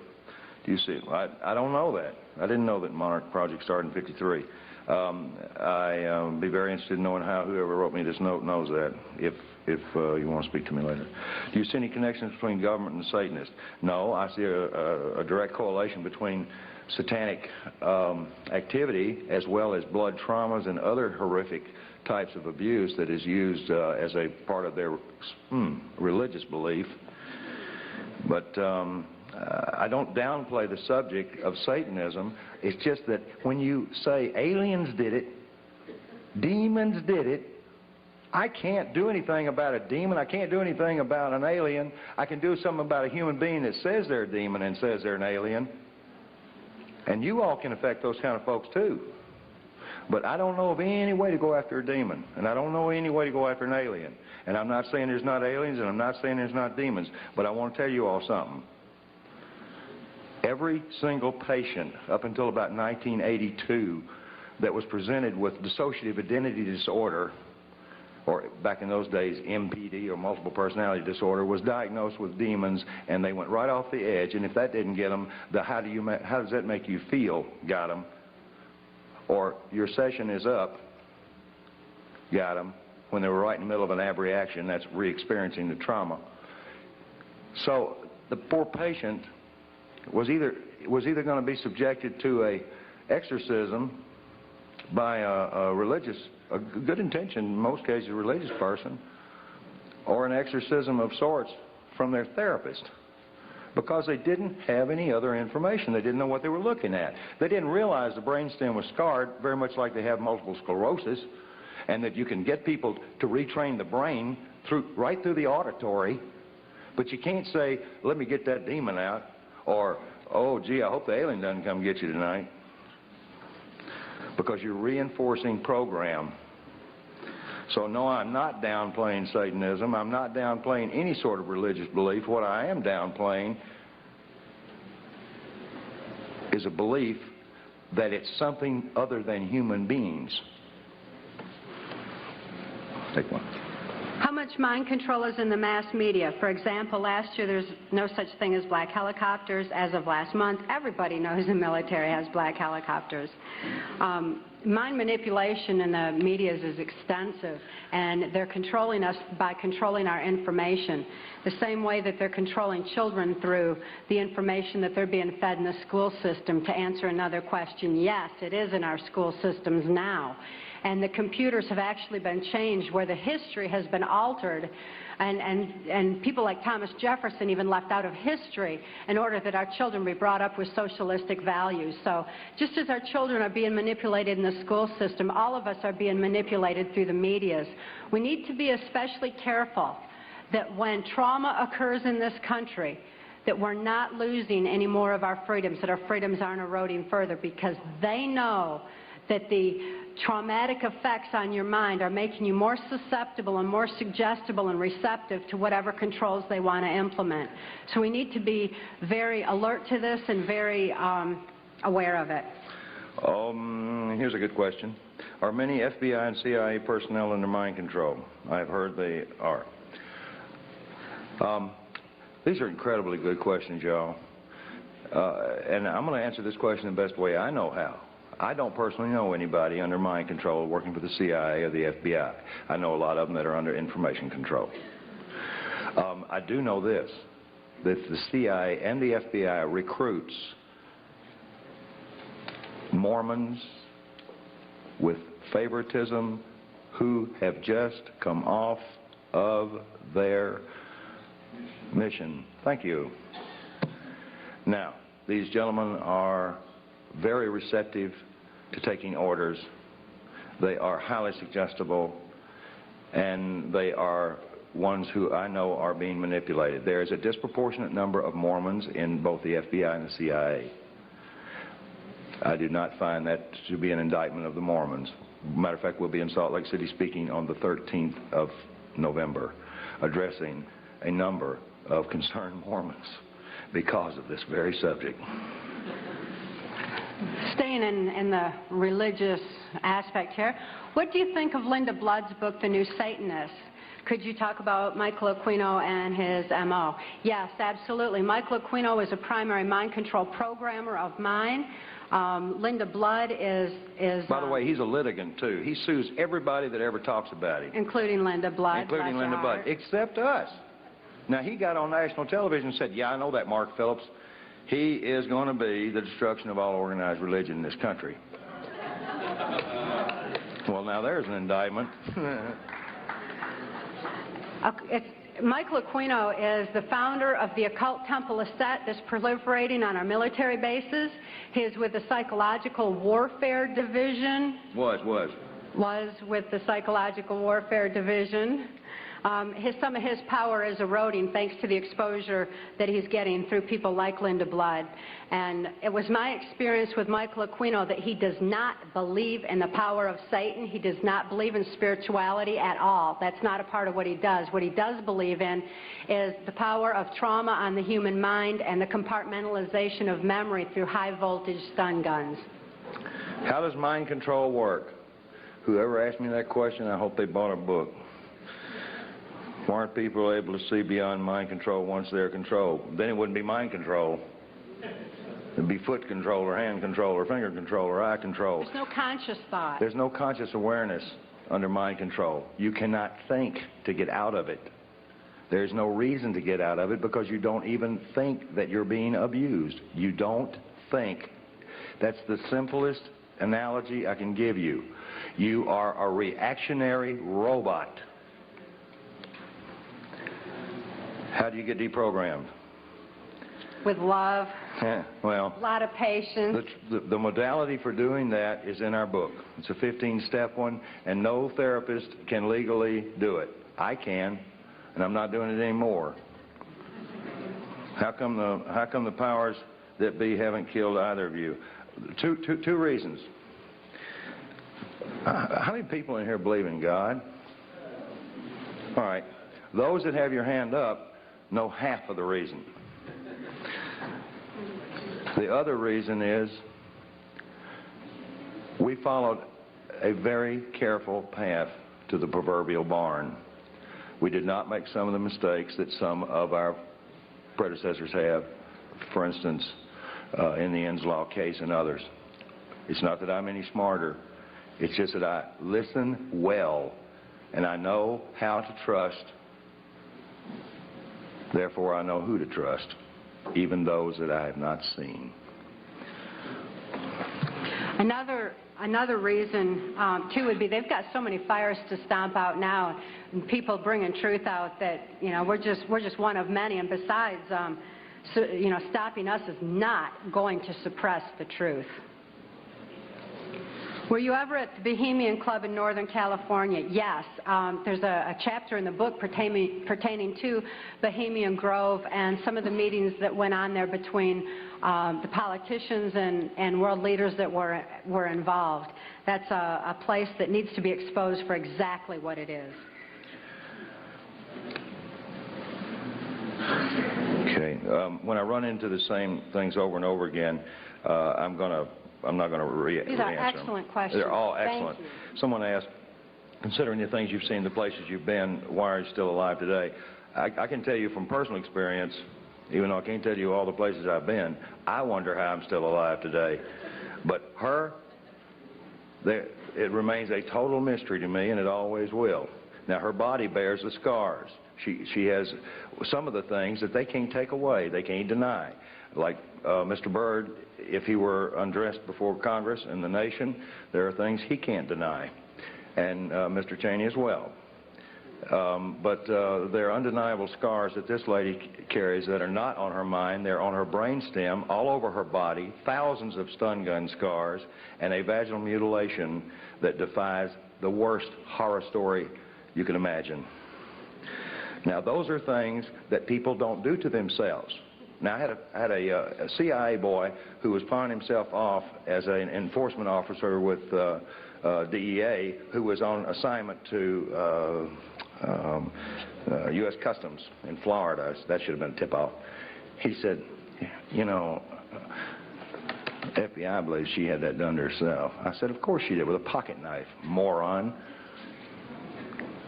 Do you see? I don't know that. I didn't know that Monarch project started in 53. I'd be very interested in knowing how whoever wrote me this note knows that, if you want to speak to me later. Do you see any connections between government and Satanists? No, I see a direct correlation between satanic activity as well as blood traumas and other horrific types of abuse that is used as a part of their religious belief. But I don't downplay the subject of Satanism. It's just that when you say aliens did it, demons did it, I can't do anything about a demon. I can't do anything about an alien. I can do something about a human being that says they're a demon and says they're an alien. And you all can affect those kind of folks too. But I don't know of any way to go after a demon. And I don't know any way to go after an alien. And I'm not saying there's not aliens, and I'm not saying there's not demons. But I want to tell you all something. Every single patient up until about 1982 that was presented with dissociative identity disorder, or back in those days MPD, or multiple personality disorder, was diagnosed with demons, and they went right off the edge. And if that didn't get them, the how does that make you feel got them, or your session is up got them, when they were right in the middle of an abreaction. That's re-experiencing the trauma. So the poor patient was either going to be subjected to a exorcism by a good intention, in most cases, religious person, or an exorcism of sorts from their therapist. because they didn't have any other information. They didn't know what they were looking at. They didn't realize the brainstem was scarred, very much like they have multiple sclerosis, and that you can get people to retrain the brain right through the auditory, but you can't say, let me get that demon out, or, oh, gee, I hope the alien doesn't come get you tonight, because you're reinforcing program. So no, I'm not downplaying Satanism. I'm not downplaying any sort of religious belief. What I am downplaying is a belief that it's something other than human beings. Take one. How much mind control is in the mass media? For example, last year there's no such thing as black helicopters. As of last month, everybody knows the military has black helicopters. Mind manipulation in the media is extensive, and they're controlling us by controlling our information. The same way that they're controlling children through the information that they're being fed in the school system. To answer another question, yes, it is in our school systems now. And the computers have actually been changed where the history has been altered, and people like Thomas Jefferson even left out of history in order that our children be brought up with socialistic values. So just as our children are being manipulated in the school system, all of us are being manipulated through the medias. We need to be especially careful that when trauma occurs in this country, that we're not losing any more of our freedoms, that our freedoms aren't eroding further, because they know that the traumatic effects on your mind are making you more susceptible and more suggestible and receptive to whatever controls they want to implement. So we need to be very alert to this and very aware of it. Here's a good question. Are many FBI and CIA personnel under mind control? I've heard they are. These are incredibly good questions, y'all. And I'm going to answer this question the best way I know how. I don't personally know anybody under mind control working for the CIA or the FBI. I know a lot of them that are under information control. I do know this, that the CIA and the FBI recruits Mormons with favoritism who have just come off of their mission. Thank you. Now, these gentlemen are very receptive to taking orders. They are highly suggestible, and they are ones who I know are being manipulated. There is a disproportionate number of Mormons in both the FBI and the CIA. I do not find that to be an indictment of the Mormons. Matter of fact, we'll be in Salt Lake City speaking on the 13th of November, addressing a number of concerned Mormons because of this very subject. Staying in the religious aspect here, what do you think of Linda Blood's book, The New Satanist? Could you talk about Michael Aquino and his M.O.? Yes, absolutely. Michael Aquino is a primary mind control programmer of mine. Linda Blood is by the way, he's a litigant, too. He sues everybody that ever talks about him. Including Linda Blood. Including Linda Blood, except us. Now, he got on national television and said, yeah, I know that, Mark Phillips. He is going to be the destruction of all organized religion in this country. Well, now there's an indictment. Michael Aquino is the founder of the occult temple of Set that's proliferating on our military bases. He is with the Psychological Warfare Division. Was with the Psychological Warfare Division. Some of his power is eroding thanks to the exposure that he's getting through people like Linda Blood. And it was my experience with Michael Aquino that he does not believe in the power of Satan. He does not believe in spirituality at all. That's not a part of what he does. What he does believe in is the power of trauma on the human mind and the compartmentalization of memory through high-voltage stun guns. How does mind control work? Whoever asked me that question, I hope they bought a book. Why aren't people able to see beyond mind control once they're controlled? Then it wouldn't be mind control. It'd be foot control or hand control or finger control or eye control. There's no conscious thought. There's no conscious awareness under mind control. You cannot think to get out of it. There's no reason to get out of it because you don't even think that you're being abused. You don't think. That's the simplest analogy I can give you. You are a reactionary robot. How do you get deprogrammed? with love, Well, a lot of patience. the modality for doing that is in our book. It's a 15-step one, and no therapist can legally do it. I can, and I'm not doing it anymore. How come the powers that be haven't killed either of you? Two reasons. How many people in here believe in God? All right. Those that have your hand up know half of the reason. The other reason is we followed a very careful path to the proverbial barn. We did not make some of the mistakes that some of our predecessors have, for instance, in the Inslaw case and others. It's not that I'm any smarter. It's just that I listen well, and I know how to trust. Therefore, I know who to trust, even those that I have not seen. Another reason, too, would be they've got so many fires to stomp out now, and people bringing truth out that, you know, we're just one of many. And besides, you know, stopping us is not going to suppress the truth. Were you ever at the Bohemian Club in Northern California? Yes. There's a chapter in the book pertaining to Bohemian Grove and some of the meetings that went on there between the politicians and world leaders that were involved. That's a place that needs to be exposed for exactly what it is. Okay. When I run into the same things over and over again, I'm not going to re-answer them. These are excellent questions. They're all excellent. Thank you. Someone asked, considering the things you've seen, the places you've been, why are you still alive today? I can tell you from personal experience, even though I can't tell you all the places I've been, I wonder how I'm still alive today. But it remains a total mystery to me, and it always will. Now, her body bears the scars. She has some of the things that they can't take away, they can't deny. Like Mr. Byrd, if he were undressed before Congress and the nation, there are things he can't deny, and Mr. Cheney as well. But there are undeniable scars that this lady carries that are not on her mind. They're on her brainstem, all over her body, thousands of stun gun scars, and a vaginal mutilation that defies the worst horror story you can imagine. Now, those are things that people don't do to themselves. Now, I had a CIA boy who was pawning himself off as an enforcement officer with DEA, who was on assignment to U.S. Customs in Florida. That should have been a tip-off. He said, you know, FBI believes she had that done to herself. I said, of course she did, with a pocket knife, moron.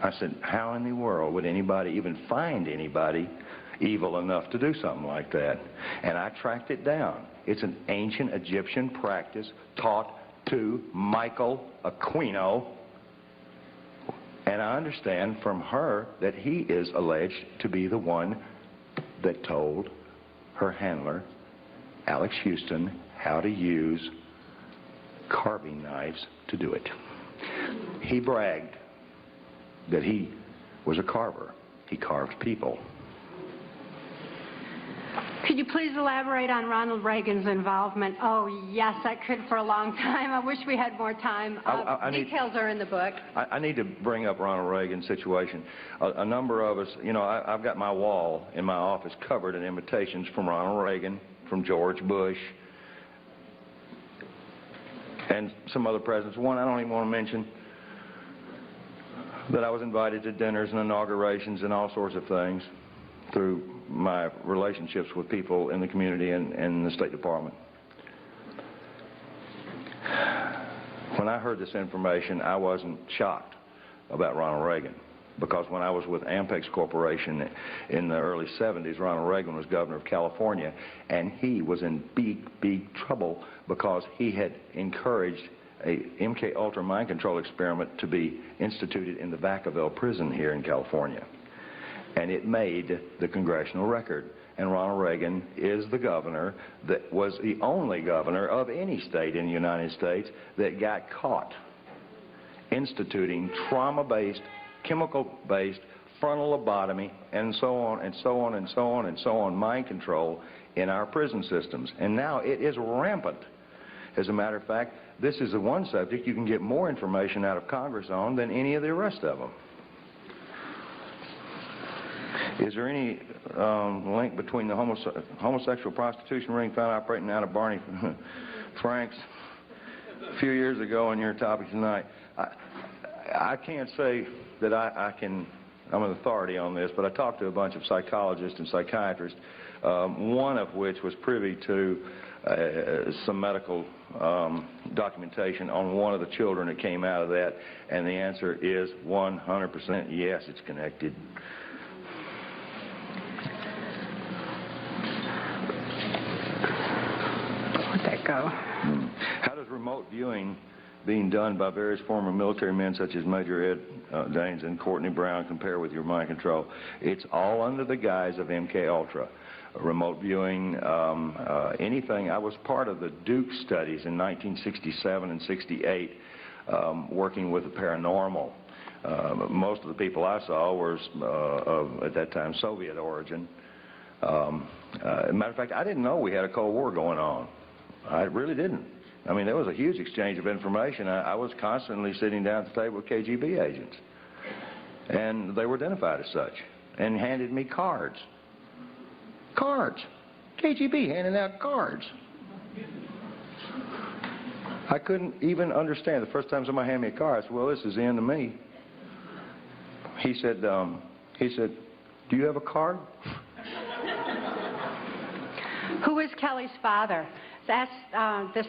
I said, how in the world would anybody even find anybody evil enough to do something like that? And I tracked it down. It's an ancient Egyptian practice taught to Michael Aquino. And I understand from her that he is alleged to be the one that told her handler, Alex Houston, how to use carving knives to do it. He bragged that he was a carver. He carved people. Could you please elaborate on Ronald Reagan's involvement? Oh, yes, I could for a long time. I wish we had more time. Details are in the book. I need to bring up Ronald Reagan's situation. A number of us, you know, I've got my wall in my office covered in invitations from Ronald Reagan, from George Bush, and some other presidents. One I don't even want to mention, that I was invited to dinners and inaugurations and all sorts of things through my relationships with people in the community and in the State Department. When I heard this information, I wasn't shocked about Ronald Reagan, because when I was with Ampex Corporation in the early 70s, Ronald Reagan was governor of California, and he was in big trouble because he had encouraged a MK Ultra mind control experiment to be instituted in the Vacaville prison here in California. And it made the congressional record. And Ronald Reagan is the governor that was the only governor of any state in the United States that got caught instituting trauma-based, chemical-based frontal lobotomy and so on and so on and so on and so on mind control in our prison systems. And now it is rampant. As a matter of fact, this is the one subject you can get more information out of Congress on than any of the rest of them. Is there any link between the homosexual prostitution ring found operating out of Barney Frank's a few years ago and your topic tonight? I can't say that I'm an authority on this, but I talked to a bunch of psychologists and psychiatrists, one of which was privy to some medical documentation on one of the children that came out of that, and the answer is 100% yes, it's connected. Where'd that go? How does remote viewing being done by various former military men such as Major Ed Daines and Courtney Brown compare with your mind control? It's all under the guise of MK Ultra. Remote viewing, anything. I was part of the Duke studies in 1967 and 68, working with the paranormal. Most of the people I saw were of, at that time, Soviet origin. As a matter of fact, I didn't know we had a Cold War going on. I really didn't. I mean, there was a huge exchange of information. I was constantly sitting down at the table with KGB agents. And they were identified as such and handed me cards. Cards. KGB handing out cards. I couldn't even understand. The first time somebody handed me a card, I said, well, this is the end of me. He said, do you have a card? Who is Kelly's father? That's this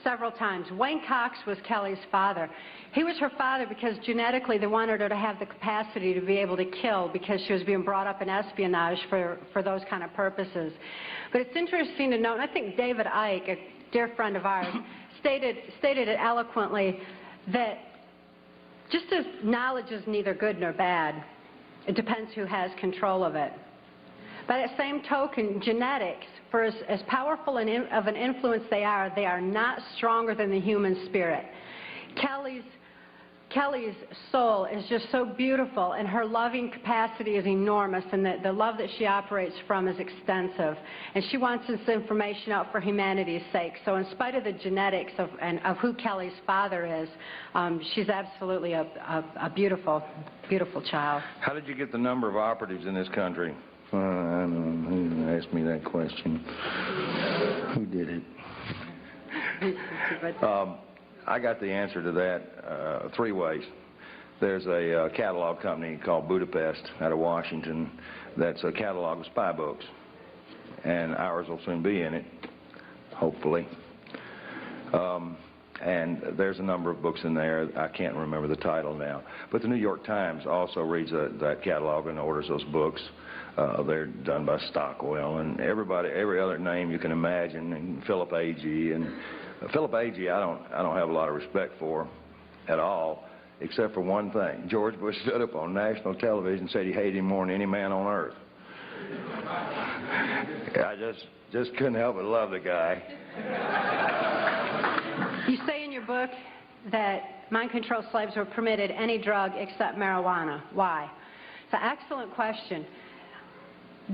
several times. Wayne Cox was Kelly's father. He was her father because genetically they wanted her to have the capacity to be able to kill because she was being brought up in espionage for those kind of purposes. But it's interesting to note, and I think David Icke, a dear friend of ours, stated it eloquently, that just as knowledge is neither good nor bad, it depends who has control of it. By that same token, genetics, for as powerful of an influence they are not stronger than the human spirit. Kelly's soul is just so beautiful, and her loving capacity is enormous, and the love that she operates from is extensive. And she wants this information out for humanity's sake. So in spite of the genetics of who Kelly's father is, she's absolutely a beautiful, beautiful child. How did you get the number of operatives in this country? I don't know. Who asked me that question? Who did it? I got the answer to that three ways. There's a catalog company called Budapest out of Washington that's a catalog of spy books, and ours will soon be in it, hopefully. And there's a number of books in there. I can't remember the title now. But the New York Times also reads that catalog and orders those books. They're done by Stockwell and every other name you can imagine, and Philip Agee. And Philip Agee, I don't have a lot of respect for at all, except for one thing. George Bush stood up on national television and said he hated him more than any man on earth. I just couldn't help but love the guy. You say in your book that mind-controlled slaves were permitted any drug except marijuana. Why? It's an excellent question.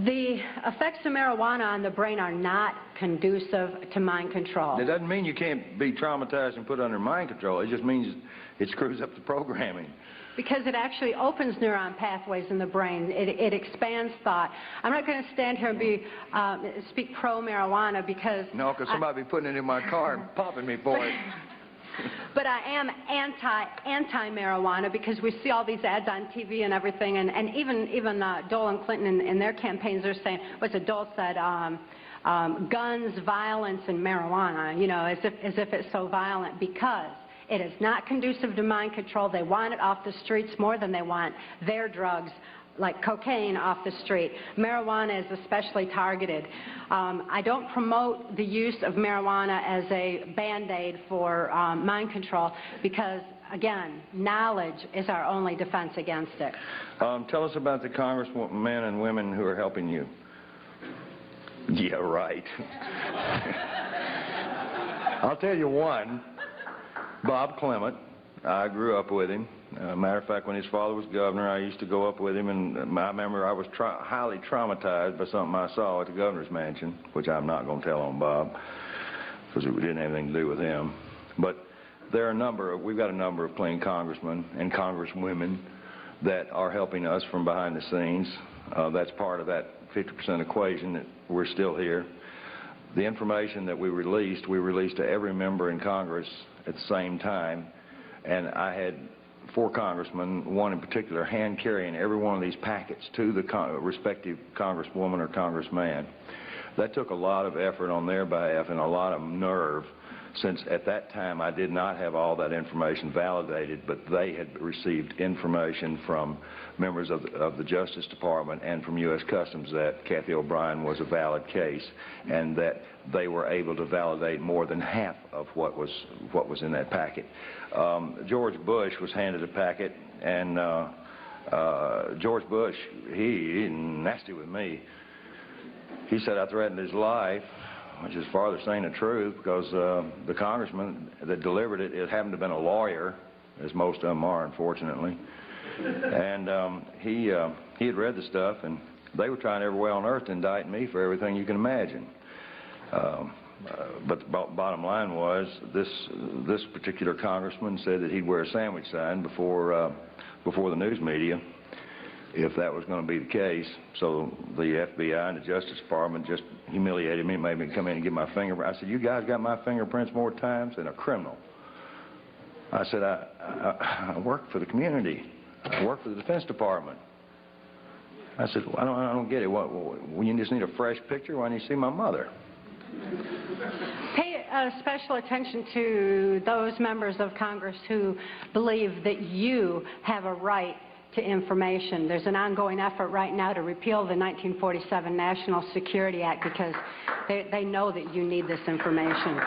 The effects of marijuana on the brain are not conducive to mind control. It doesn't mean you can't be traumatized and put under mind control. It just means it screws up the programming. Because it actually opens neuron pathways in the brain. It expands thought. I'm not going to stand here and speak pro-marijuana because... No, because somebody be putting it in my car and popping me for it. But I am anti-marijuana because we see all these ads on TV and everything, and even Dole and Clinton in their campaigns are saying, what's it, Dole said, guns, violence, and marijuana, you know, as if it's so violent, because it is not conducive to mind control. They want it off the streets more than they want their drugs, like cocaine, off the street. Marijuana is especially targeted. I don't promote the use of marijuana as a Band-Aid for mind control because, again, knowledge is our only defense against it. Tell us about the congressmen and women who are helping you. Yeah, right. I'll tell you one, Bob Clement, I grew up with him. Matter of fact, when his father was governor, I used to go up with him, and I remember I was highly traumatized by something I saw at the governor's mansion, which I'm not going to tell on Bob, because it didn't have anything to do with him. But there are we've got a number of clean congressmen and congresswomen that are helping us from behind the scenes. That's part of that 50% equation that we're still here. The information that we released to every member in Congress at the same time, and I had 4 congressmen, one in particular, hand-carrying every one of these packets to the respective congresswoman or congressman. That took a lot of effort on their behalf and a lot of nerve, since at that time I did not have all that information validated, but they had received information from members of the Justice Department and from U.S. Customs that Cathy O'Brien was a valid case, and that they were able to validate more than half of what was in that packet. George Bush was handed a packet, and George Bush, he's nasty with me. He said I threatened his life, which is farther saying the truth, because the congressman that delivered it happened to have been a lawyer, as most of them are, unfortunately. And he had read the stuff, and they were trying every way on earth to indict me for everything you can imagine. But the bottom line was, this particular congressman said that he'd wear a sandwich sign before the news media if that was going to be the case. So the FBI and the Justice Department just humiliated me, made me come in and get my fingerprints. I said, you guys got my fingerprints more times than a criminal. I said, I work for the community. I work for the Defense Department. I said, well, I don't get it. You just need a fresh picture? Why don't you see my mother? Pay special attention to those members of Congress who believe that you have a right to information. There's an ongoing effort right now to repeal the 1947 National Security Act because they know that you need this information.